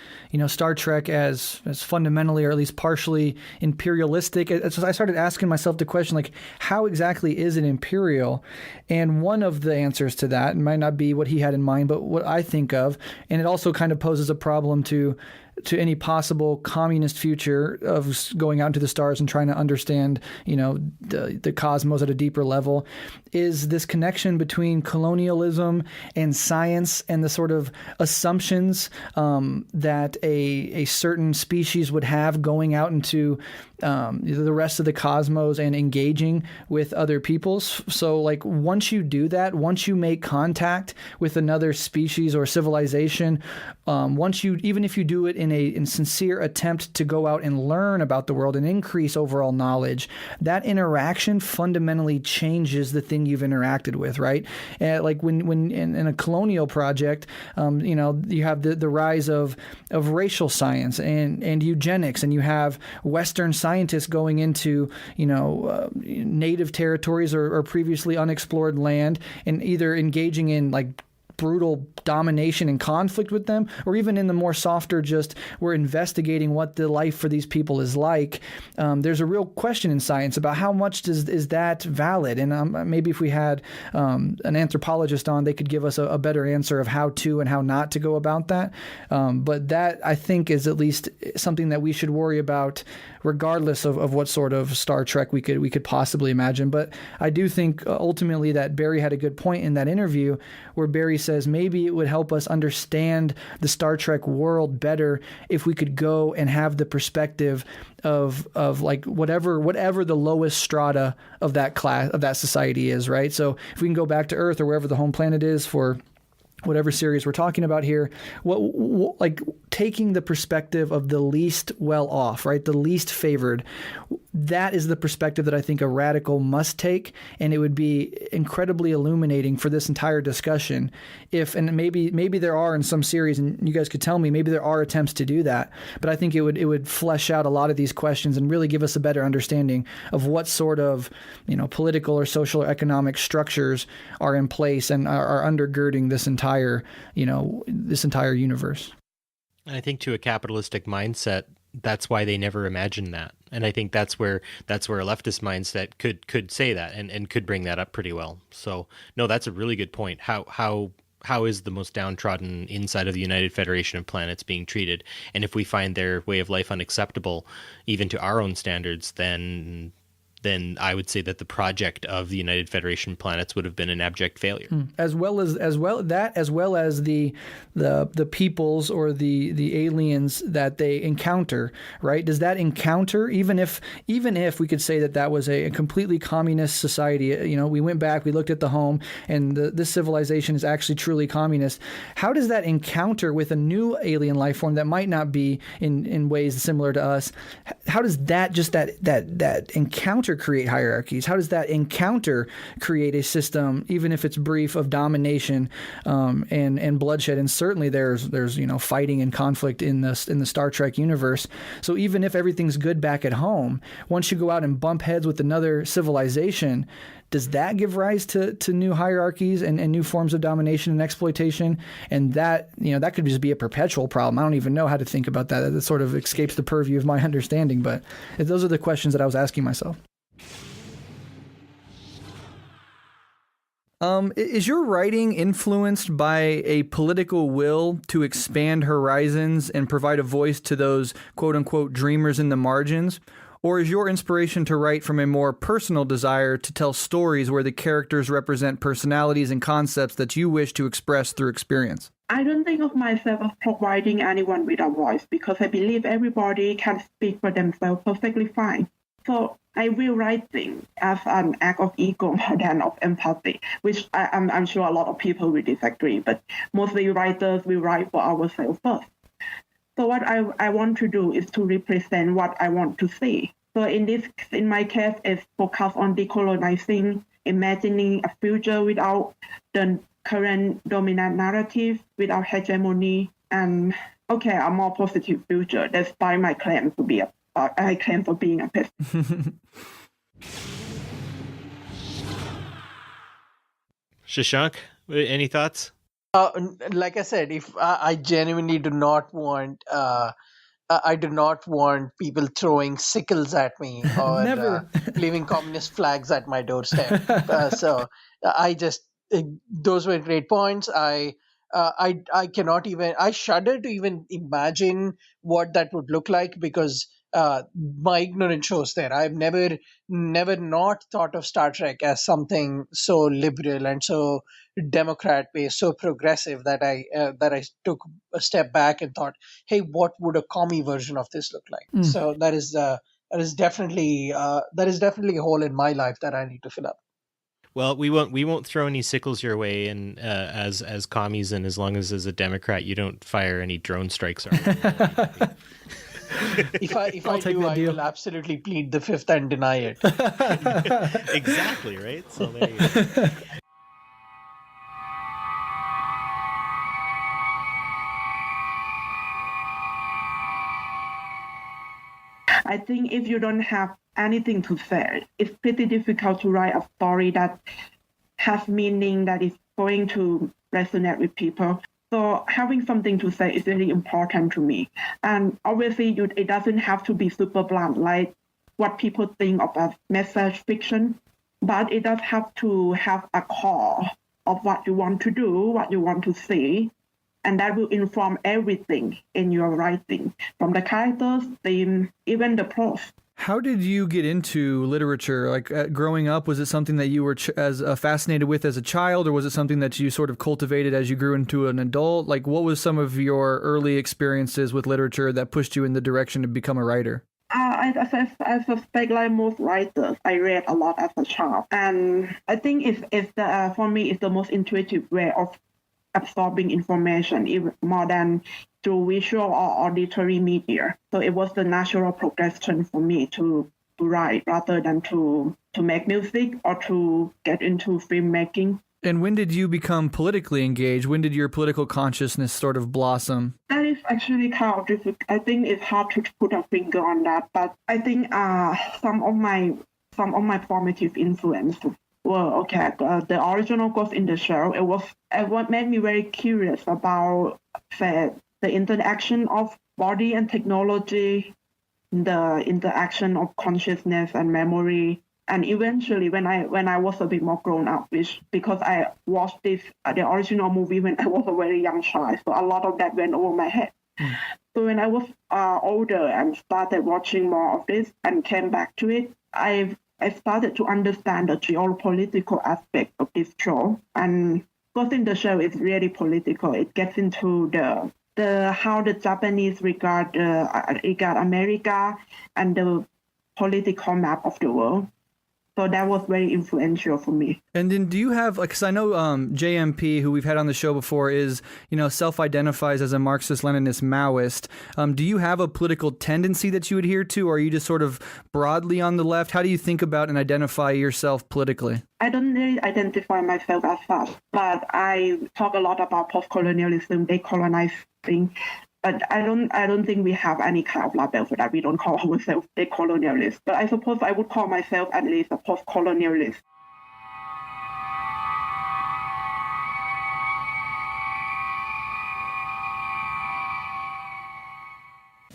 Star Trek as fundamentally, or at least partially imperialistic, I started asking myself the question, like, how exactly is it imperial? And one of the answers to that, it might not be what he had in mind, but what I think of, and it also kind of poses a problem to to any possible communist future of going out into the stars and trying to understand, the cosmos at a deeper level, is this connection between colonialism and science and the sort of assumptions that a certain species would have going out into the rest of the cosmos and engaging with other peoples. So like once you do that, once you make contact with another species or civilization, even if you do it in sincere attempt to go out and learn about the world and increase overall knowledge, that interaction fundamentally changes the thing you've interacted with, right? Like when in a colonial project, you have the rise of racial science and eugenics, and you have Western scientists going into native territories or previously unexplored land and either engaging in like brutal domination and conflict with them, or even in the more softer, just we're investigating what the life for these people is like. There's a real question in science about how much is that valid, and maybe if we had an anthropologist on, they could give us a better answer of how to and how not to go about that. But that, I think, is at least something that we should worry about, regardless of what sort of Star Trek we could possibly imagine. But I do think ultimately that Barry had a good point in that interview, where Barry says maybe it would help us understand the Star Trek world better if we could go and have the perspective of like whatever the lowest strata of that class, of that society is, right? So if we can go back to Earth or wherever the home planet is for whatever series we're talking about here, like taking the perspective of the least well off, right? The least favored. That is the perspective that I think a radical must take, and it would be incredibly illuminating for this entire discussion. And maybe there are in some series, and you guys could tell me, maybe there are attempts to do that, but I think it would flesh out a lot of these questions and really give us a better understanding of what sort of political or social or economic structures are in place and are undergirding this entire universe. And I think to a capitalistic mindset, that's why they never imagined that. And I think that's where a leftist mindset could say that and could bring that up pretty well. So no, that's a really good point. How is the most downtrodden inside of the United Federation of Planets being treated? And if we find their way of life unacceptable, even to our own standards, then I would say that the project of the United Federation of Planets would have been an abject failure. As well as the peoples or the aliens that they encounter, right? Does that encounter, even if we could say that was a completely communist society, we went back, we looked at the home, and this civilization is actually truly communist. How does that encounter with a new alien life form that might not be in ways similar to us? How does that encounter create hierarchies? How does that encounter create a system, even if it's brief, of domination and bloodshed? And certainly there's fighting and conflict in the Star Trek universe. So even if everything's good back at home, once you go out and bump heads with another civilization, does that give rise to new hierarchies and new forms of domination and exploitation? And that could just be a perpetual problem. I don't even know how to think about that. That sort of escapes the purview of my understanding. But those are the questions that I was asking myself. Is your writing influenced by a political will to expand horizons and provide a voice to those quote-unquote dreamers in the margins? Or is your inspiration to write from a more personal desire to tell stories where the characters represent personalities and concepts that you wish to express through experience? I don't think of myself as providing anyone with a voice, because I believe everybody can speak for themselves perfectly fine. So I will write things as an act of ego more than of empathy, which I'm sure a lot of people will disagree, but mostly writers will write for ourselves first. So what I want to do is to represent what I want to see. So in my case, it's focused on decolonizing, imagining a future without the current dominant narrative, without hegemony, and a more positive future, despite my claim for being a pessimist. Shashank, any thoughts? Like I said, if I genuinely do not want, I do not want people throwing sickles at me or leaving communist flags at my doorstep. So I just, those were great points. I I cannot even, I shudder to even imagine what that would look like, because my ignorance shows there. I've never not thought of Star Trek as something so liberal and so Democrat based, so progressive, that I took a step back and thought, hey, what would a commie version of this look like? So that is definitely a hole in my life that I need to fill up. Well, we won't throw any sickles your way, and as commies, and as long as a Democrat, you don't fire any drone strikes. If I do, I will absolutely plead the fifth and deny it. Exactly, right? So there you go. I think if you don't have anything to say, it's pretty difficult to write a story that has meaning, that is going to resonate with people. So having something to say is really important to me. And obviously, it doesn't have to be super blunt, like what people think of as message fiction, but it does have to have a core of what you want to do, what you want to see, and that will inform everything in your writing, from the characters, theme, even the prose. How did you get into literature? Like growing up, was it something that you were as fascinated with as a child, or was it something that you sort of cultivated as you grew into an adult? Like, what was some of your early experiences with literature that pushed you in the direction to become a writer? I suspect, like most writers, I read a lot as a child, and I think for me, it's the most intuitive way of absorbing information, even more than through visual or auditory media. So it was the natural progression for me to write rather than to make music or to get into filmmaking. And when did you become politically engaged? When did your political consciousness sort of blossom? That is actually kind of difficult. I think it's hard to put a finger on that, but I think some of my formative influences were the original Ghost in the Shell. It what made me very curious about the interaction of body and technology, the interaction of consciousness and memory. And eventually, when I was a bit more grown up, because I watched the original movie when I was a very young child, so a lot of that went over my head. So when I was older and started watching more of this and came back to it, I started to understand the geopolitical aspect of this show. And Ghost in the Shell is really political. It gets into the how the Japanese regard America and the political map of the world. So that was very influential for me. And then do you have, like, because I know JMP, who we've had on the show before, is, self-identifies as a Marxist-Leninist Maoist. Do you have a political tendency that you adhere to, or are you just sort of broadly on the left? How do you think about and identify yourself politically? I don't really identify myself as such, but I talk a lot about post-colonialism, decolonizing. But I don't think we have any kind of label for that. We don't call ourselves decolonialists. But I suppose I would call myself at least a post-colonialist.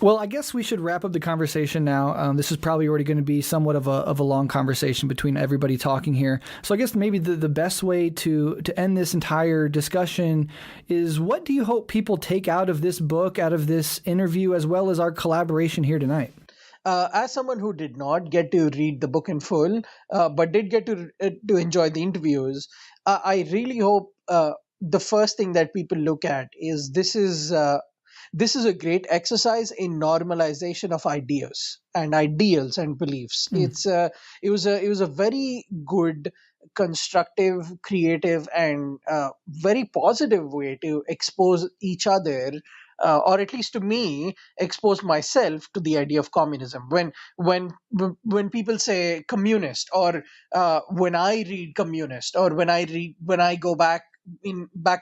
Well, I guess we should wrap up the conversation now. This is probably already going to be somewhat of a long conversation between everybody talking here. So I guess maybe the best way to end this entire discussion is, what do you hope people take out of this book, out of this interview, as well as our collaboration here tonight? As someone who did not get to read the book in full, but did get to enjoy the interviews, I really hope the first thing that people look at is this is a great exercise in normalization of ideas and ideals and beliefs. It was a very good, constructive, creative, and very positive way to expose each other, or at least to me, expose myself to the idea of communism. When people say communist, or when I read communist, or when I go back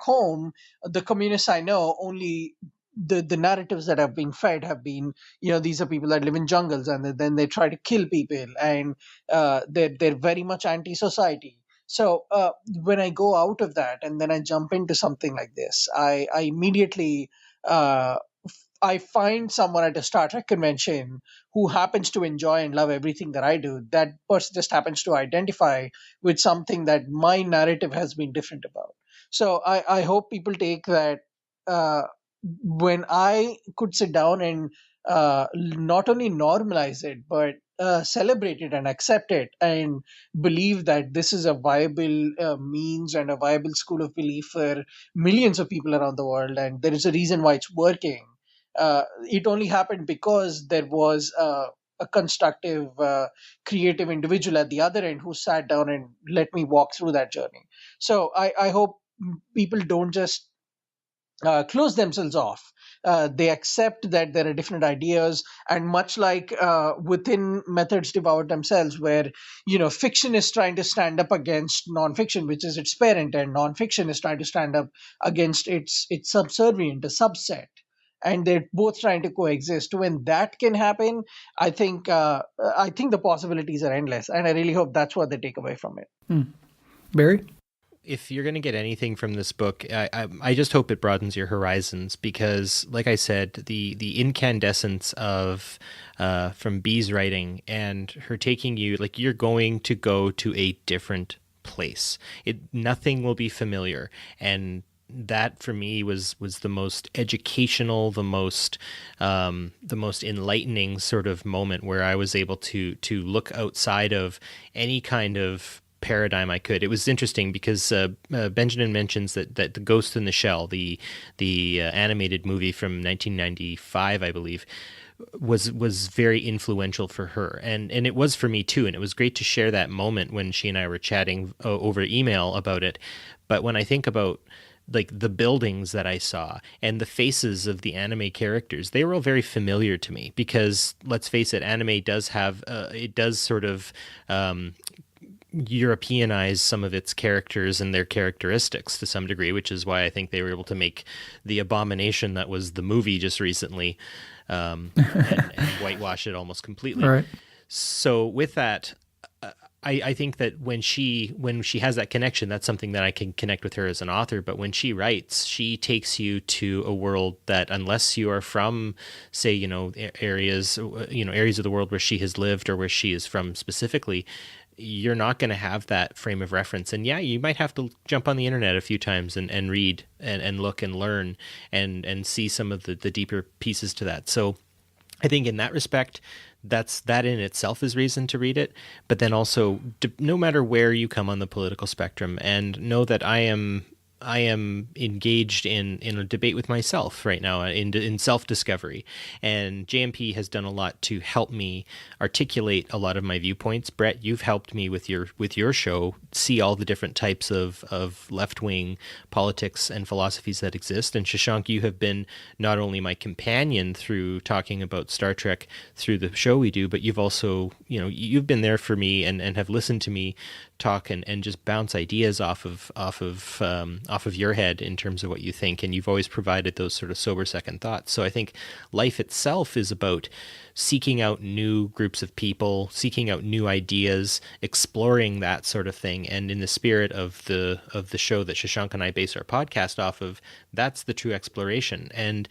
home, the communists I know, only the narratives that have been fed have been, these are people that live in jungles, and then they try to kill people, and they're very much anti-society. So when I go out of that and then I jump into something like this, I immediately I find someone at a Star Trek convention who happens to enjoy and love everything that I do. That person just happens to identify with something that my narrative has been different about. So I hope people take that when I could sit down and not only normalize it, but celebrate it and accept it and believe that this is a viable means and a viable school of belief for millions of people around the world, and there is a reason why it's working. It only happened because there was a constructive, creative individual at the other end who sat down and let me walk through that journey. So I hope people don't just close themselves off. They accept that there are different ideas, and much like within Methods Devour Themselves, where fiction is trying to stand up against nonfiction, which is its parent, and nonfiction is trying to stand up against its subservient, a subset, and they're both trying to coexist. When that can happen, I think the possibilities are endless, and I really hope that's what they take away from it. Barry? If you're going to get anything from this book, I just hope it broadens your horizons, because, like I said, the incandescence of from B's writing and her taking you, like, you're going to go to a different place. Nothing will be familiar, and that for me was the most educational, the most enlightening sort of moment, where I was able to look outside of any kind of paradigm I could. It was interesting because Benjanun mentions that the Ghost in the Shell, the animated movie from 1995, I believe, was very influential for her, and it was for me too. And it was great to share that moment when she and I were chatting over email about it. But when I think about, like, the buildings that I saw and the faces of the anime characters, they were all very familiar to me, because, let's face it, anime does have it does sort of Europeanize some of its characters and their characteristics to some degree, which is why I think they were able to make the abomination that was the movie just recently, and whitewash it almost completely. Right. So with that, I think that when she has that connection, that's something that I can connect with her as an author. But when she writes, she takes you to a world that, unless you are from, say, areas of the world where she has lived or where she is from specifically, you're not going to have that frame of reference. And yeah, you might have to jump on the internet a few times and read and look and learn and see some of the deeper pieces to that. So I think in that respect, that in itself is reason to read it. But then also, no matter where you come on the political spectrum, and know that I am engaged in a debate with myself right now, in self-discovery. And JMP has done a lot to help me articulate a lot of my viewpoints. Brett, you've helped me with your show see all the different types of left-wing politics and philosophies that exist. And Shashank, you have been not only my companion through talking about Star Trek through the show we do, but you've also, you've been there for me and have listened to me talk and just bounce ideas off of your head in terms of what you think, and you've always provided those sort of sober second thoughts. So I think life itself is about seeking out new groups of people, seeking out new ideas, exploring that sort of thing. And in the spirit of the show that Shashank and I base our podcast off of, that's the true exploration. And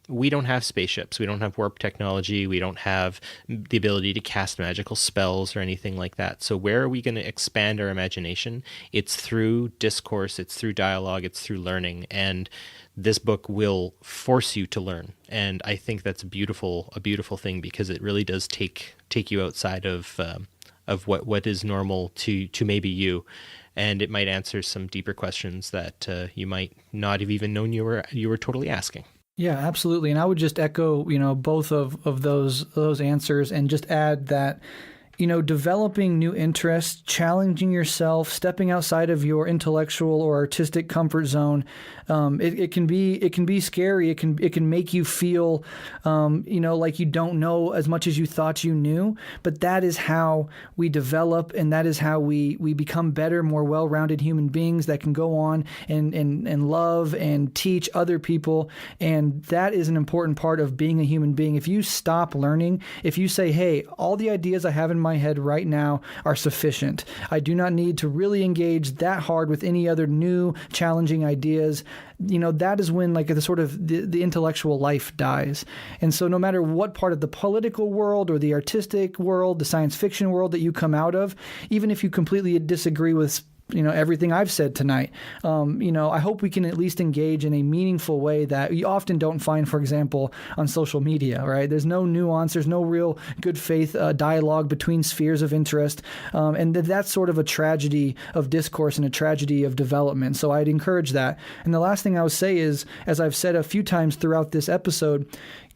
we don't have spaceships. We don't have warp technology. We don't have the ability to cast magical spells or anything like that. So where are we going to expand our imagination? It's through discourse. It's through dialogue. It's through learning. And this book will force you to learn. And I think that's a beautiful thing, because it really does take you outside of what is normal to maybe you. And it might answer some deeper questions that you might not have even known you were totally asking. Yeah, absolutely. And I would just echo, both of those answers, and just add that, developing new interests, challenging yourself, stepping outside of your intellectual or artistic comfort zone, it can be scary. It can make you feel, like you don't know as much as you thought you knew. But that is how we develop, and that is how we become better, more well-rounded human beings that can go on and love and teach other people. And that is an important part of being a human being. If you stop learning, if you say, hey, all the ideas I have in my head right now are sufficient, I do not need to really engage that hard with any other new challenging ideas, that is when the intellectual life dies. And so no matter what part of the political world or the artistic world, the science fiction world that you come out of, even if you completely disagree with everything I've said tonight. I hope we can at least engage in a meaningful way that you often don't find, for example, on social media, right? There's no nuance, there's no real good faith dialogue between spheres of interest, and that's sort of a tragedy of discourse and a tragedy of development. So I'd encourage that. And the last thing I would say is, as I've said a few times throughout this episode,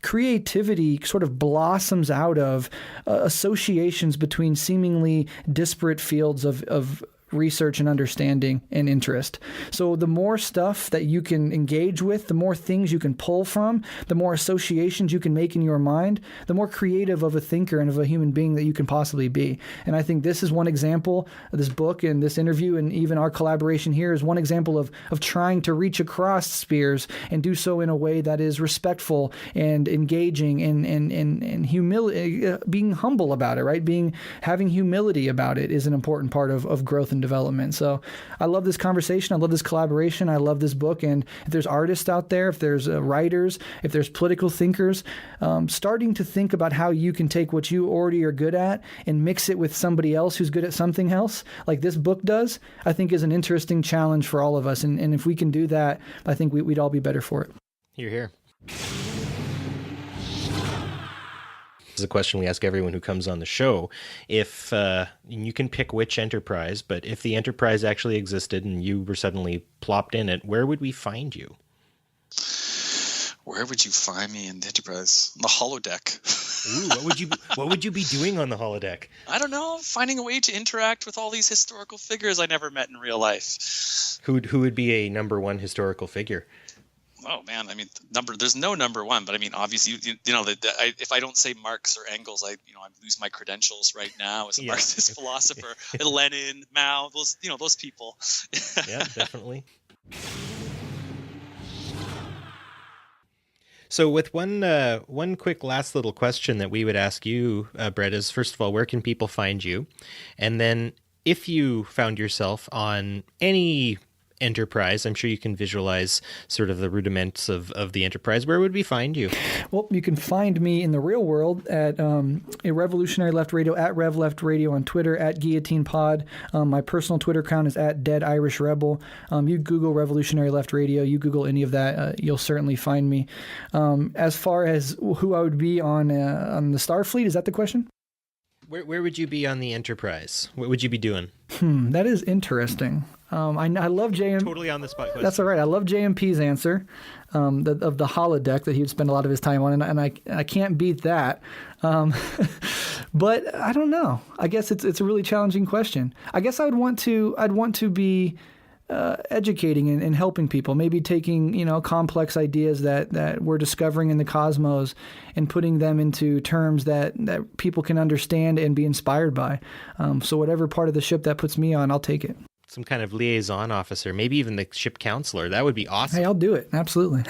creativity sort of blossoms out of associations between seemingly disparate fields of research and understanding and interest. So the more stuff that you can engage with, the more things you can pull from, the more associations you can make in your mind, the more creative of a thinker and of a human being that you can possibly be. And I think this is one example, this book and this interview and even our collaboration here is one example of trying to reach across spheres and do so in a way that is respectful and engaging and humility, being humble about it, right? Having humility about it is an important part of growth and development. So I love this conversation. I love this collaboration. I love this book. And if there's artists out there, if there's writers, if there's political thinkers, starting to think about how you can take what you already are good at and mix it with somebody else who's good at something else, like this book does, I think is an interesting challenge for all of us. And if we can do that, I think we'd all be better for it. Hear, hear. This is a question we ask everyone who comes on the show. If you can pick which enterprise, but if the enterprise actually existed and you were suddenly plopped in it, where would we find you? Where would you find me in the enterprise? On the holodeck. Ooh, what would you be doing on the holodeck? I don't know. Finding a way to interact with all these historical figures I never met in real life. Who would be a number one historical figure? Oh man, I mean, there's no number one, but I mean, obviously, if I don't say Marx or Engels, I lose my credentials right now as a Marxist philosopher. Lenin, Mao, those people. Yeah, definitely. So with one quick last little question that we would ask you, Brett, is first of all, where can people find you? And then if you found yourself on any enterprise, I'm sure you can visualize sort of the rudiments of the enterprise. Where would we find you? Well, you can find me in the real world at a Revolutionary Left Radio, at Rev Left Radio on Twitter, at Guillotine Pod. My personal Twitter account is at Dead Irish Rebel. You Google Revolutionary Left Radio, you Google any of that, you'll certainly find me. As far as who I would be on the Starfleet, is that the question? Where would you be on the Enterprise? What would you be doing? That is interesting. I love JM. Totally on the spot question. That's all right. I love JMP's answer of the holodeck that he would spend a lot of his time on, and I can't beat that. But I don't know. I guess it's a really challenging question. I guess I'd want to be educating and helping people, maybe taking complex ideas that we're discovering in the cosmos and putting them into terms that people can understand and be inspired by. So whatever part of the ship that puts me on, I'll take it. Some kind of liaison officer, maybe even the ship counselor. That would be awesome. Hey, I'll do it. Absolutely.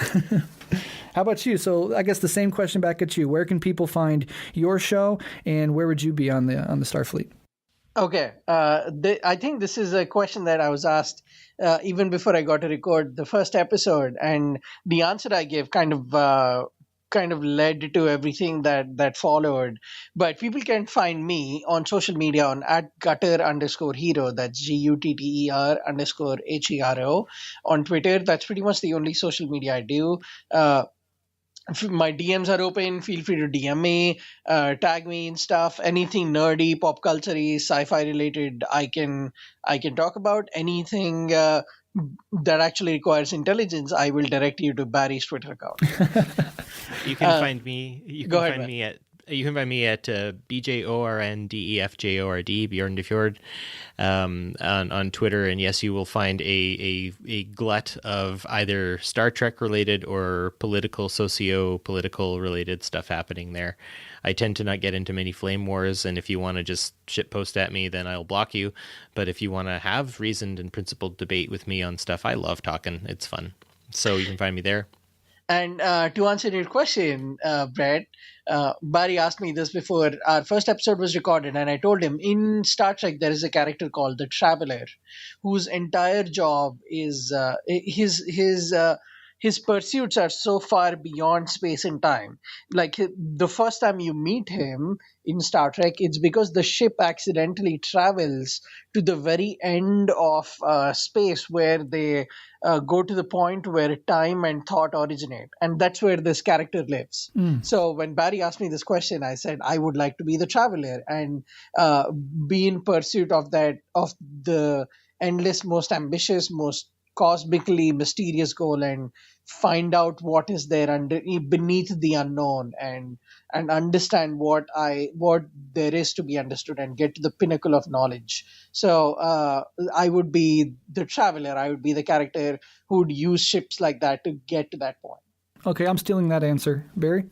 How about you? So I guess the same question back at you. Where can people find your show, and where would you be on the Starfleet? Okay. I think this is a question that I was asked even before I got to record the first episode, and the answer I gave kind of led to everything that followed. But people can find me on social media on @gutter_hero. That's GUTTER_HERO on Twitter. That's pretty much the only social media I do. My DMs are open. Feel free to DM me, tag me and stuff. Anything nerdy, pop culture-y, sci-fi related, I can talk about. Anything that actually requires intelligence, I will direct you to Barry's Twitter account. You can find me. You can find me at BJORNDEFJORD, Bjorn de Fjord, on Twitter. And yes, you will find a glut of either Star Trek related or socio-political related stuff happening there. I tend to not get into many flame wars, and if you want to just shitpost at me, then I'll block you. But if you want to have reasoned and principled debate with me on stuff, I love talking. It's fun. So you can find me there. And to answer your question, Brett, Barry asked me this before our first episode was recorded, and I told him in Star Trek there is a character called the Traveler, whose entire job is his pursuits are so far beyond space and time. Like the first time you meet him in Star Trek, it's because the ship accidentally travels to the very end of space where they go to the point where time and thought originate. And that's where this character lives. So when Barry asked me this question, I said, I would like to be the traveler and be in pursuit of the endless, most ambitious, most cosmically mysterious goal and find out what is there beneath the unknown and understand what there is to be understood and get to the pinnacle of knowledge. So I would be the traveler. I would be the character who would use ships like that to get to that point. Okay, I'm stealing that answer. Barry?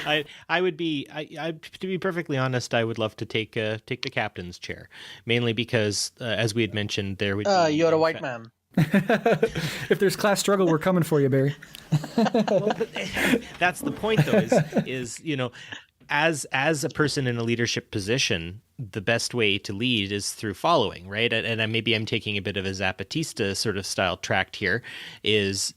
I would be, to be perfectly honest, I would love to take the captain's chair, mainly because, as we had mentioned, there would be... You're a white man. If there's class struggle, we're coming for you, Barry. Well, that's the point, though, is as a person in a leadership position, the best way to lead is through following, right? And maybe I'm taking a bit of a Zapatista sort of style tract here, is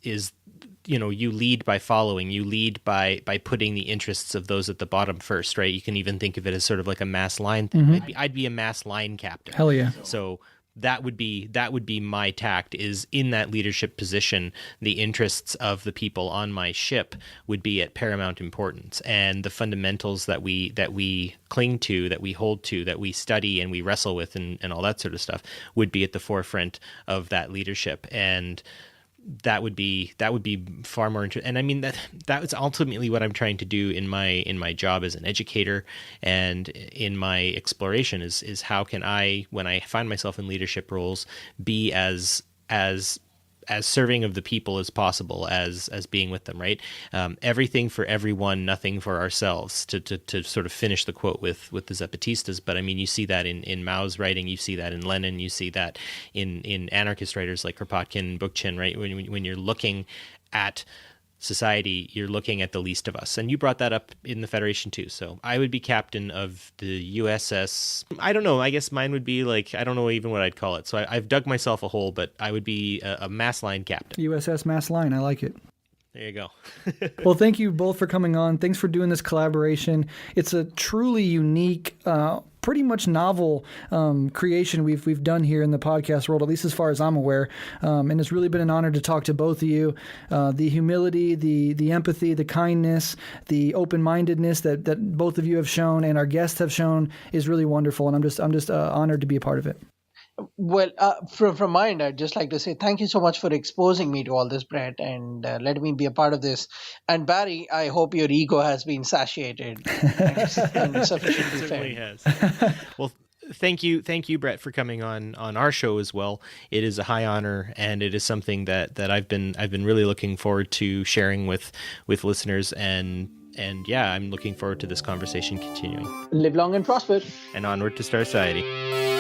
you lead by following. You lead by putting the interests of those at the bottom first, right? You can even think of it as sort of like a mass line thing. Mm-hmm. I'd be a mass line captain. Hell yeah. So that would be my tact, is in that leadership position, the interests of the people on my ship would be at paramount importance, and the fundamentals that we cling to, that we hold to, that we study and we wrestle with and all that sort of stuff would be at the forefront of that leadership. And that would be far more interesting. And I mean, that was ultimately what I'm trying to do in my job as an educator and in my exploration is how can I, when I find myself in leadership roles, be as serving of the people as possible, as being with them, right? Everything for everyone, nothing for ourselves, to sort of finish the quote with the Zapatistas. But I mean, you see that in Mao's writing, you see that in Lenin, you see that in anarchist writers like Kropotkin, Bookchin, right? When you're looking at society, you're looking at the least of us. And you brought that up in the Federation too. So I would be captain of the USS. I don't know. I guess mine would be like, I don't know even what I'd call it. So I've dug myself a hole, but I would be a mass line captain. USS Mass Line. I like it. There you go. Well, thank you both for coming on. Thanks for doing this collaboration. It's a truly unique, pretty much novel creation we've done here in the podcast world, at least as far as I'm aware. And it's really been an honor to talk to both of you. The humility, the empathy, the kindness, the open-mindedness that both of you have shown and our guests have shown is really wonderful. And I'm just honored to be a part of it. Well, from my end, I'd just like to say thank you so much for exposing me to all this, Brett, and letting me be a part of this. And Barry, I hope your ego has been satiated and sufficiently certainly has. Well, thank you, Brett, for coming on our show as well. It is a high honor, and it is something that I've been really looking forward to sharing with listeners. And yeah, I'm looking forward to this conversation continuing. Live long and prosper. And onward to Star Society.